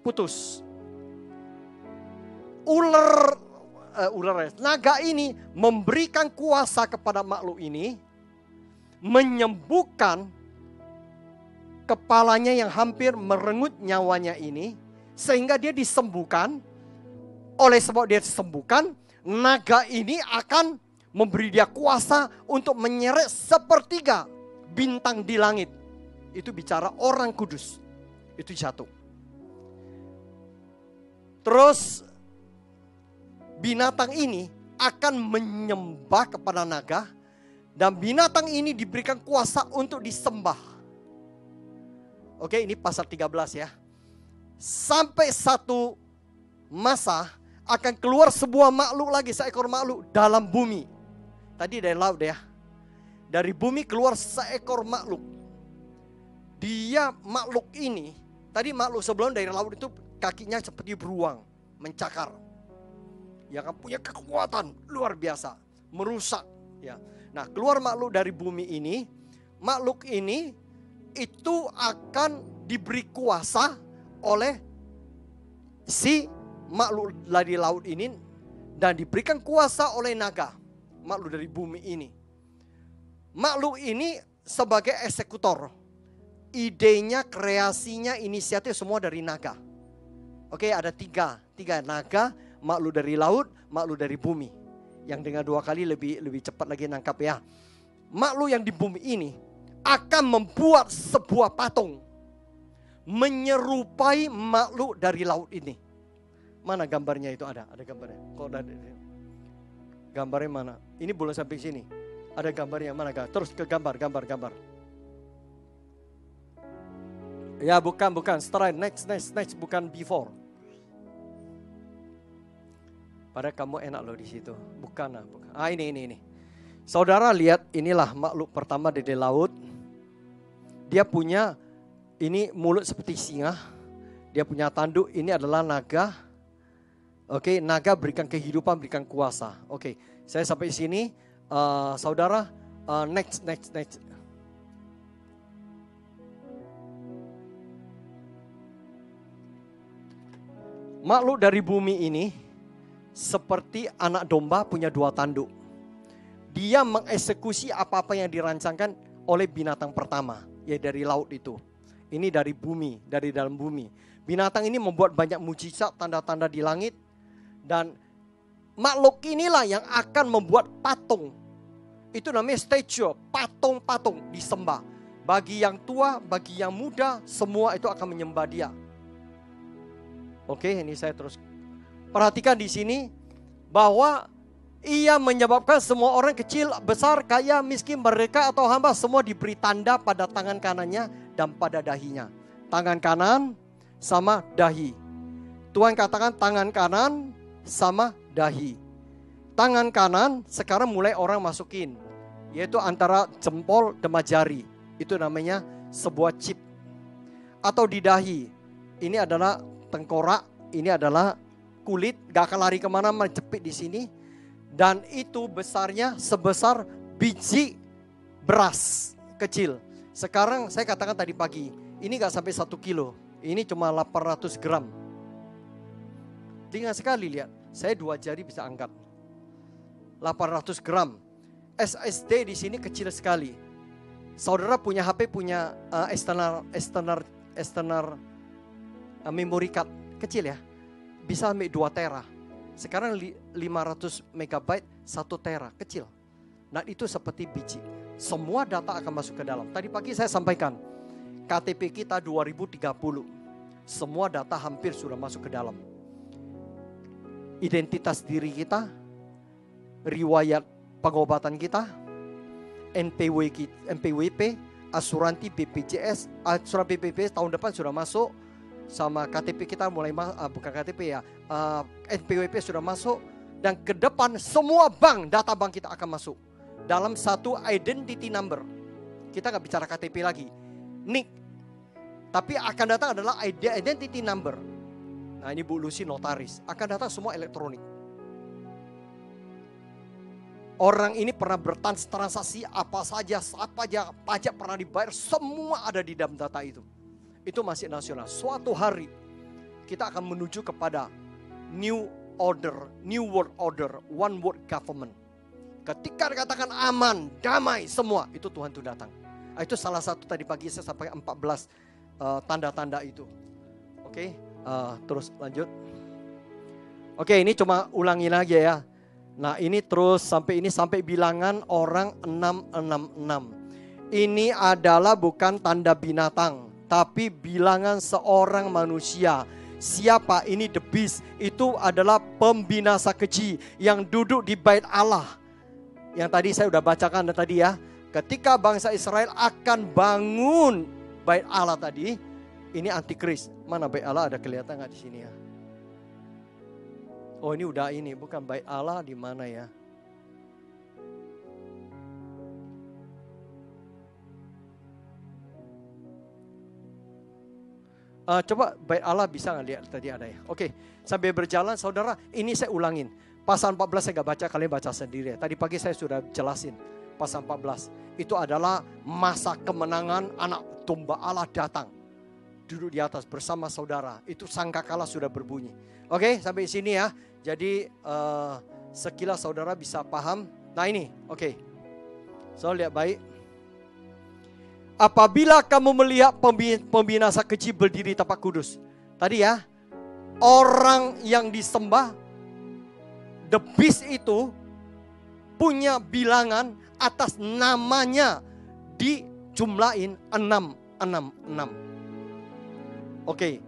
putus. Naga ini memberikan kuasa kepada makhluk ini, menyembuhkan kepalanya yang hampir merenggut nyawanya ini, sehingga dia disembuhkan. Oleh sebab dia disembuhkan, naga ini akan memberi dia kuasa untuk menyeret sepertiga bintang di langit. Itu bicara orang kudus. Itu jatuh. Terus binatang ini akan menyembah kepada naga. Dan binatang ini diberikan kuasa untuk disembah. Oke, ini pasal 13 ya. Sampai satu masa akan keluar sebuah makhluk lagi, seekor makhluk dalam bumi. Tadi dari laut ya. Dari bumi keluar seekor makhluk. Dia makhluk ini, tadi makhluk sebelum dari laut itu kakinya seperti beruang, mencakar. Yang punya kekuatan luar biasa, merusak ya. Nah, keluar makhluk dari bumi ini, makhluk ini itu akan diberi kuasa oleh si makhluk dari laut ini dan diberikan kuasa oleh naga, makhluk dari bumi ini. Makhluk ini sebagai eksekutor, idenya, kreasinya, inisiatif semua dari naga. Oke, ada tiga naga, makhluk dari laut, makhluk dari bumi. Yang dengan 2 kali lebih cepat lagi nangkap ya. Makhluk yang di bumi ini akan membuat sebuah patung menyerupai makhluk dari laut ini. Mana gambarnya itu ada gambarnya. Kok ada gambarnya mana? Ini boleh sampai sini. Ada gambarnya mana? Terus ke gambar. Ya bukan, setelah next, bukan before. Padahal kamu enak loh di situ. Bukan. Ini. Saudara lihat, inilah makhluk pertama dari laut. Dia punya ini mulut seperti singa. Dia punya tanduk, ini adalah naga. Oke, naga berikan kehidupan, berikan kuasa. Oke, saya sampai sini. Saudara, next. Makhluk dari bumi ini seperti anak domba punya 2 tanduk. Dia mengeksekusi apa-apa yang dirancangkan oleh binatang pertama, ya dari laut itu. Ini dari bumi, dari dalam bumi. Binatang ini membuat banyak mujizat, tanda-tanda di langit. Dan makhluk inilah yang akan membuat patung. Itu namanya statue, patung-patung disembah. Bagi yang tua, bagi yang muda, semua itu akan menyembah dia. Oke, ini saya terus perhatikan di sini bahwa ia menyebabkan semua orang kecil, besar, kaya, miskin, merdeka atau hamba semua diberi tanda pada tangan kanannya dan pada dahinya. Tangan kanan sama dahi. Tuhan katakan tangan kanan sama dahi. Tangan kanan sekarang mulai orang masukin, yaitu antara jempol dan jari. Itu namanya sebuah chip. Atau di dahi. Ini adalah tengkorak, ini adalah kulit, gak akan lari kemana, menjepit di sini. Dan itu besarnya sebesar biji beras kecil. Sekarang saya katakan tadi pagi, ini gak sampai 1 kilo. Ini cuma 800 gram. Ringan sekali lihat, saya 2 jari bisa angkat. 800 gram. SSD di sini kecil sekali. Saudara punya HP, punya external memory card kecil ya. Bisa sampai 2 tera. Sekarang 500 megabyte 1 tera, kecil. Nah itu seperti biji. Semua data akan masuk ke dalam. Tadi pagi saya sampaikan, KTP kita 2030. Semua data hampir sudah masuk ke dalam. Identitas diri kita, riwayat pengobatan kita, NPWP, asuransi BPJS, asuransi BPJS tahun depan sudah masuk. Sama KTP kita mulai bukan KTP ya, NPWP sudah masuk. Dan ke depan semua bank, data bank kita akan masuk dalam satu identity number. Kita nggak bicara KTP lagi, NIK. Tapi akan datang adalah identity number. Nah ini Bu Lucy notaris, akan datang semua elektronik. Orang ini pernah bertransaksi apa saja, pajak pernah dibayar, semua ada di dalam data itu. Itu masih nasional. Suatu hari kita akan menuju kepada new world order, one world government. Ketika dikatakan aman, damai, semua itu Tuhan itu datang. Itu salah satu tadi pagi saya sampaikan 14 tanda-tanda itu. Oke, terus lanjut. Oke, ini cuma ulangi lagi ya. Nah ini terus sampai bilangan orang 666. Ini adalah bukan tanda binatang, tapi bilangan seorang manusia. Siapa ini? The Beast. Itu adalah pembinasa keji yang duduk di bait Allah. Yang tadi saya sudah bacakan tadi ya. Ketika bangsa Israel akan bangun bait Allah tadi, ini antikris. Mana bait Allah, ada kelihatan nggak di sini ya? Oh ini udah ini, bukan bait Allah di mana ya? Coba bait Allah bisa nggak lihat tadi ada ya? Oke, sambil berjalan saudara, ini saya ulangin. Pasal 14 saya nggak baca, kalian baca sendiri. Tadi pagi saya sudah jelasin pasal 14. Itu adalah masa kemenangan anak domba Allah datang. Duduk di atas bersama saudara. Itu sangkakala sudah berbunyi. Oke, sampai sini ya. Jadi sekilas saudara bisa paham. Nah ini, oke. So lihat baik. Apabila kamu melihat pembinasa keji berdiri di tempat kudus. Tadi ya, orang yang disembah, the beast itu punya bilangan atas namanya dijumlahin 666. Oke.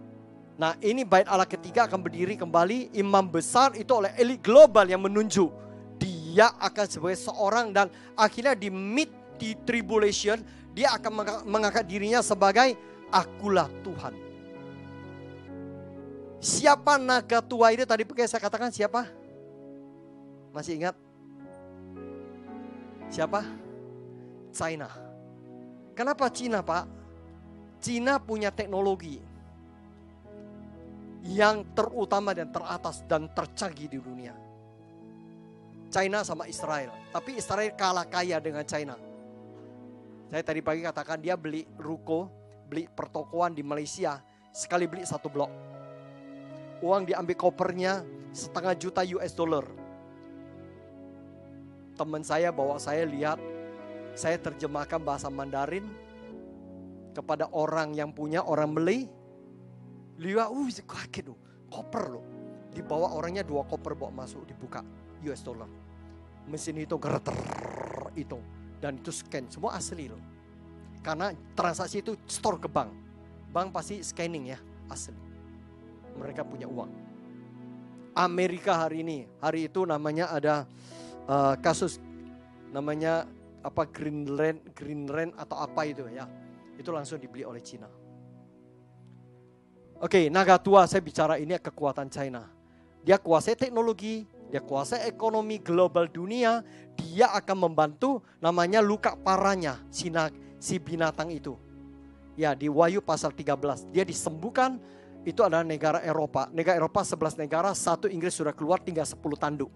Nah, ini bait Allah ketiga akan berdiri kembali. Imam besar itu oleh elit global yang menunjuk dia akan sebagai seorang, dan akhirnya di mid di tribulation dia akan mengangkat dirinya sebagai akulah Tuhan. Siapa naga tua itu tadi saya katakan siapa? Masih ingat? Siapa? China. Kenapa Cina, Pak? Cina punya teknologi yang terutama dan teratas dan tercanggih di dunia. China sama Israel. Tapi Israel kalah kaya dengan China. Saya tadi pagi katakan dia beli ruko, beli pertokoan di Malaysia. Sekali beli 1 blok. Uang diambil kopernya $1,5 juta. Teman saya bawa saya lihat. Saya terjemahkan bahasa Mandarin kepada orang yang punya, orang beli. Lihat, kaget loh, koper loh. Dibawa orangnya 2 koper bawa masuk, dibuka $. Mesin itu gereter itu. Dan itu scan, semua asli loh. Karena transaksi itu store ke bank. Bank pasti scanning ya, asli. Mereka punya uang. Amerika hari itu namanya ada kasus namanya apa Greenland atau apa itu ya. Itu langsung dibeli oleh Cina. Oke, naga tua saya bicara ini kekuatan China. Dia kuasai teknologi, dia kuasai ekonomi global dunia. Dia akan membantu namanya luka parahnya si binatang itu. Ya, di Wahyu pasal 13. Dia disembuhkan, itu adalah negara Eropa. Negara Eropa 11 negara, 1 Inggris sudah keluar, tinggal 10 tanduk.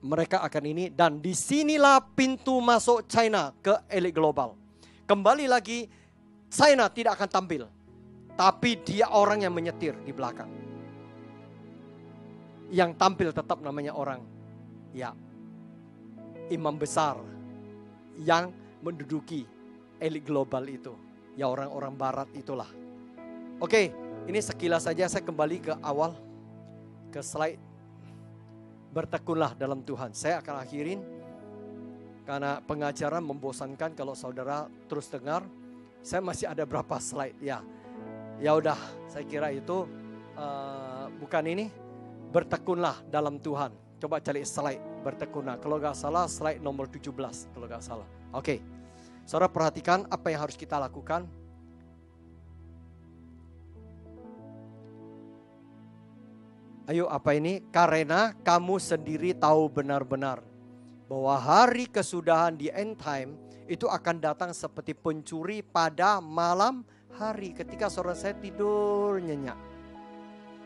Mereka akan ini, dan disinilah pintu masuk China ke elit global. Kembali lagi, China tidak akan tampil. Tapi dia orang yang menyetir di belakang. Yang tampil tetap namanya orang, ya, imam besar yang menduduki elit global itu. Ya, orang-orang barat itulah. Oke, ini sekilas saja, saya kembali ke awal, ke slide. Bertekunlah dalam Tuhan. Saya akan akhirin, karena pengajaran membosankan kalau saudara terus dengar. Saya masih ada berapa slide ya. Ya udah, saya kira itu bukan ini. Bertekunlah dalam Tuhan. Coba cari slide bertekunlah. Kalau gak salah slide nomor 17. Kalau gak salah. Oke. Saudara perhatikan apa yang harus kita lakukan. Ayo, apa ini? Karena kamu sendiri tahu benar-benar bahwa hari kesudahan di end time itu akan datang seperti pencuri pada malam hari. Ketika saudara saya tidur nyenyak,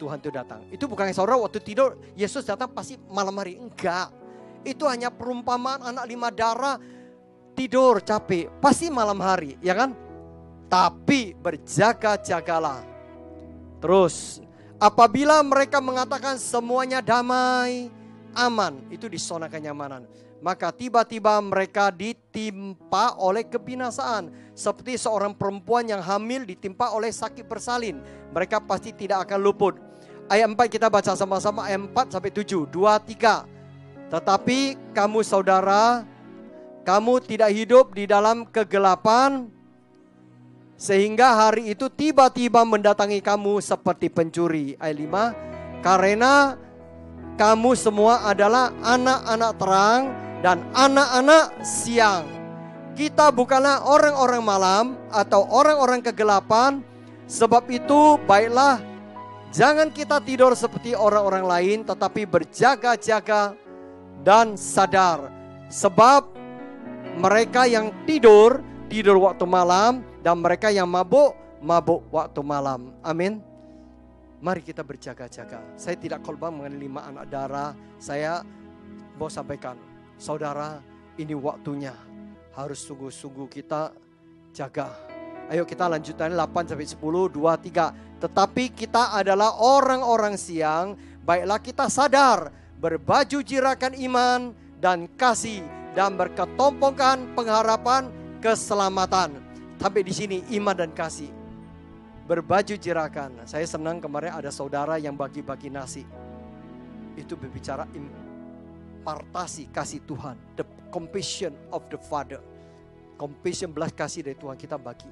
Tuhan itu datang. Itu bukan saudara waktu tidur Yesus datang pasti malam hari. Enggak. Itu hanya perumpamaan anak 5 darah tidur capek. Pasti malam hari, ya kan? Tapi berjaga-jagalah. Terus apabila mereka mengatakan semuanya damai, aman, itu di zona kenyamanan, maka tiba-tiba mereka ditimpa oleh kebinasaan. Seperti seorang perempuan yang hamil ditimpa oleh sakit bersalin. Mereka pasti tidak akan luput. Ayat 4 kita baca sama-sama, ayat 4-7. 2, 3. Tetapi kamu saudara, kamu tidak hidup di dalam kegelapan, sehingga hari itu tiba-tiba mendatangi kamu seperti pencuri. Ayat 5. Karena kamu semua adalah anak-anak terang dan anak-anak siang. Kita bukanlah orang-orang malam atau orang-orang kegelapan. Sebab itu baiklah, jangan kita tidur seperti orang-orang lain, tetapi berjaga-jaga dan sadar. Sebab mereka yang tidur waktu malam, dan mereka yang mabuk waktu malam. Amin. Mari kita berjaga-jaga. Saya tidak khotbah mengenai 5 anak darah. Saya mau sampaikan, saudara, ini waktunya. Harus sungguh-sungguh kita jaga. Ayo kita lanjutkan 8-10, 2, 3. Tetapi kita adalah orang-orang siang. Baiklah kita sadar, berbaju jirakan iman dan kasih, dan berketompongkan pengharapan keselamatan. Sampai di sini iman dan kasih. Berbaju jerakan. Saya senang kemarin ada saudara yang bagi-bagi nasi. Itu berbicara impartasi kasih Tuhan. The compassion of the Father. Compassion, belas kasih dari Tuhan kita bagi.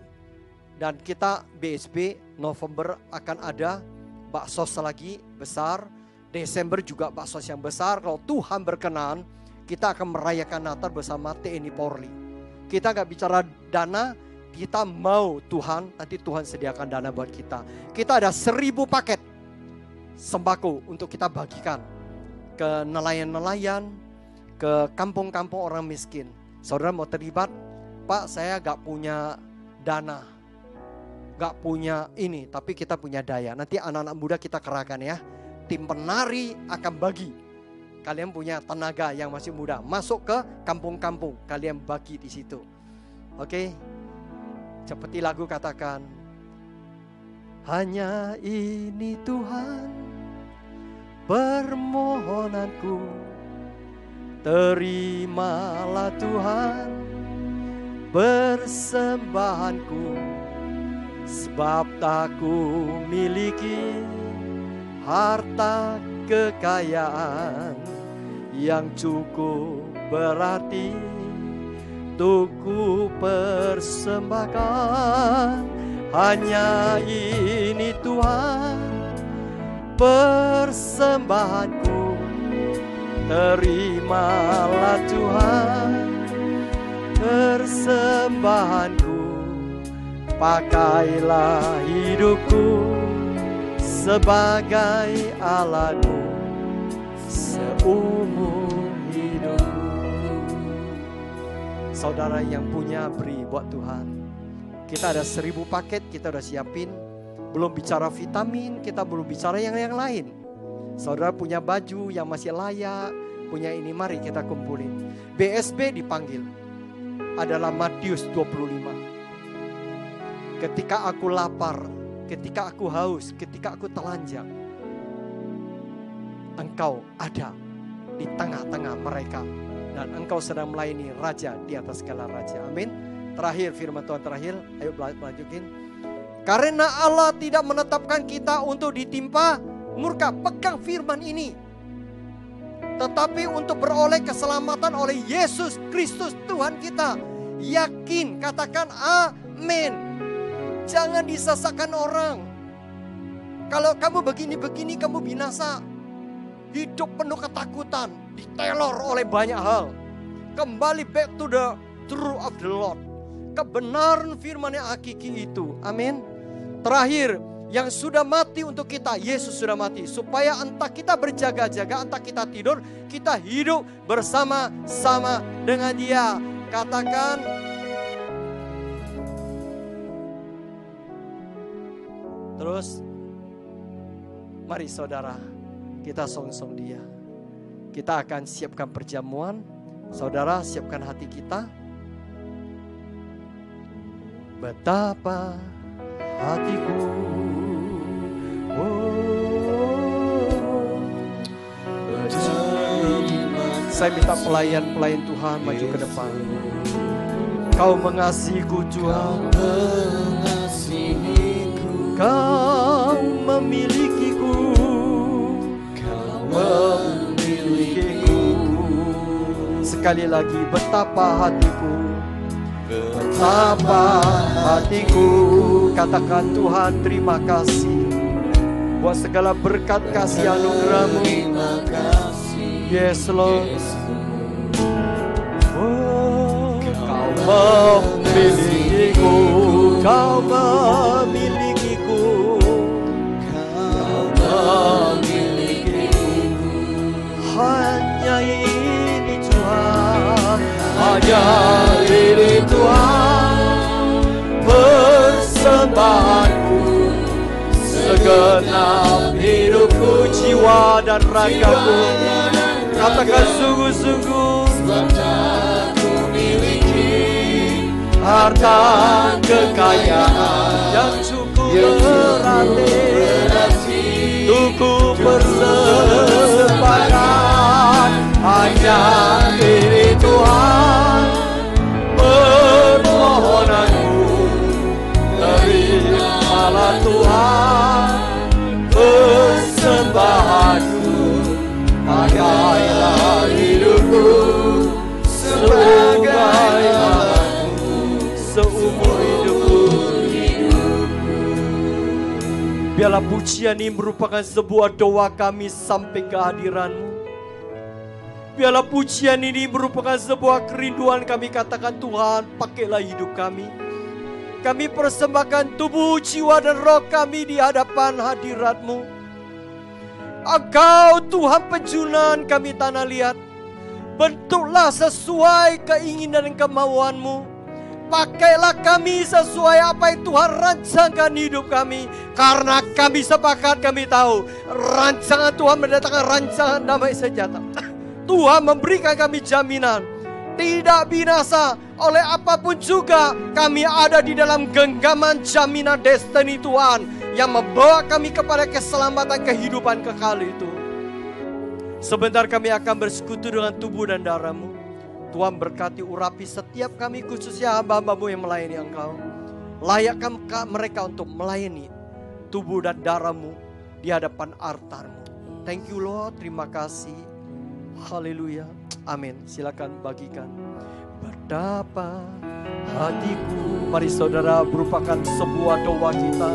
Dan kita BSB November akan ada baksos lagi besar. Desember juga baksos yang besar. Kalau Tuhan berkenan, kita akan merayakan Natal bersama TNI Polri. Kita gak bicara dana, kita mau Tuhan, nanti Tuhan sediakan dana buat kita. Kita ada 1000 paket sembako untuk kita bagikan ke nelayan-nelayan, ke kampung-kampung orang miskin. Saudara mau terlibat? Pak, saya gak punya dana, gak punya ini, tapi kita punya daya. Nanti anak-anak muda kita kerahkan ya. Tim penari akan bagi. Kalian punya tenaga yang masih muda, masuk ke kampung-kampung, kalian bagi di situ. Oke? Seperti lagu katakan, hanya ini Tuhan permohonanku, terimalah Tuhan persembahanku, sebab tak ku miliki harta kekayaan yang cukup berarti untuk ku persembahkan. Hanya ini Tuhan persembahanku, terimalah Tuhan persembahanku, pakailah hidupku sebagai alatmu seumur hidupku. Saudara yang punya, beri buat Tuhan. Kita ada 1000 paket, kita udah siapin. Belum bicara vitamin, kita belum bicara yang lain. Saudara punya baju yang masih layak, punya ini, mari kita kumpulin. BSB dipanggil. Adalah Matius 25. Ketika aku lapar, ketika aku haus, ketika aku telanjang, Engkau ada di tengah-tengah mereka. Dan Engkau sedang melayani Raja di atas segala Raja. Amin. Terakhir firman Tuhan terakhir. Ayo lanjutin. Karena Allah tidak menetapkan kita untuk ditimpa murka. Pegang firman ini. Tetapi untuk beroleh keselamatan oleh Yesus Kristus Tuhan kita. Yakin, katakan amin. Jangan disesatkan orang. Kalau kamu begini-begini kamu binasa. Hidup penuh ketakutan, diteror oleh banyak hal. Kembali back to the truth of the Lord. Kebenaran firman yang hakiki itu. Amin. Terakhir, yang sudah mati untuk kita, Yesus sudah mati. Supaya entah kita berjaga-jaga, entah kita tidur, kita hidup bersama-sama dengan Dia. Katakan, terus, mari saudara, kita song-song Dia. Kita akan siapkan perjamuan. Saudara, siapkan hati kita. Betapa hatiku saya minta pelayan-pelayan Tuhan maju ke depan. Kau mengasihiku Tuhan, Kau memilikiku, sekali lagi, betapa hatiku, betapa hatiku. Katakan, Tuhan terima kasih buat segala berkat kasih anugerah-Mu. Yes Lord. Oh, Kau memilikiku, Kau memilikiku, Kau memilikiku. Hanya ini Tuhan, hanya ini Tuhan, persembahanku, segenap hidupku, jiwa dan ragaku. Katakan sungguh-sungguh, ku miliki harta kekayaan yang cukup berarti untuk ku persembahkan. Hanya ini Tuhan, Biarlah pujian ini merupakan sebuah doa kami sampai ke hadiran-Mu. Biarlah pujian ini merupakan sebuah kerinduan kami, katakan Tuhan, pakailah hidup kami. Kami persembahkan tubuh, jiwa, dan roh kami di hadapan hadirat-Mu. Engkau Tuhan penjunan kami tanah liat. Bentuklah sesuai keinginan dan kemauan-Mu. Pakailah kami sesuai apa yang Tuhan rancangkan hidup kami. Karena kami sepakat, kami tahu rancangan Tuhan mendatangkan rancangan damai sejahtera. Tuhan memberikan kami jaminan tidak binasa. Oleh apapun juga kami ada di dalam genggaman jaminan destiny Tuhan yang membawa kami kepada keselamatan kehidupan kekal itu. Sebentar kami akan bersekutu dengan tubuh dan darah-Mu. Tuhan berkati urapi setiap kami, khususnya hamba-hamba-Mu yang melayani Engkau. Layakkan mereka untuk melayani tubuh dan darah-Mu di hadapan altar-Mu. Thank you Lord, terima kasih. Haleluya, amin. Silakan bagikan. Betapa hatiku, mari saudara, merupakan sebuah doa kita.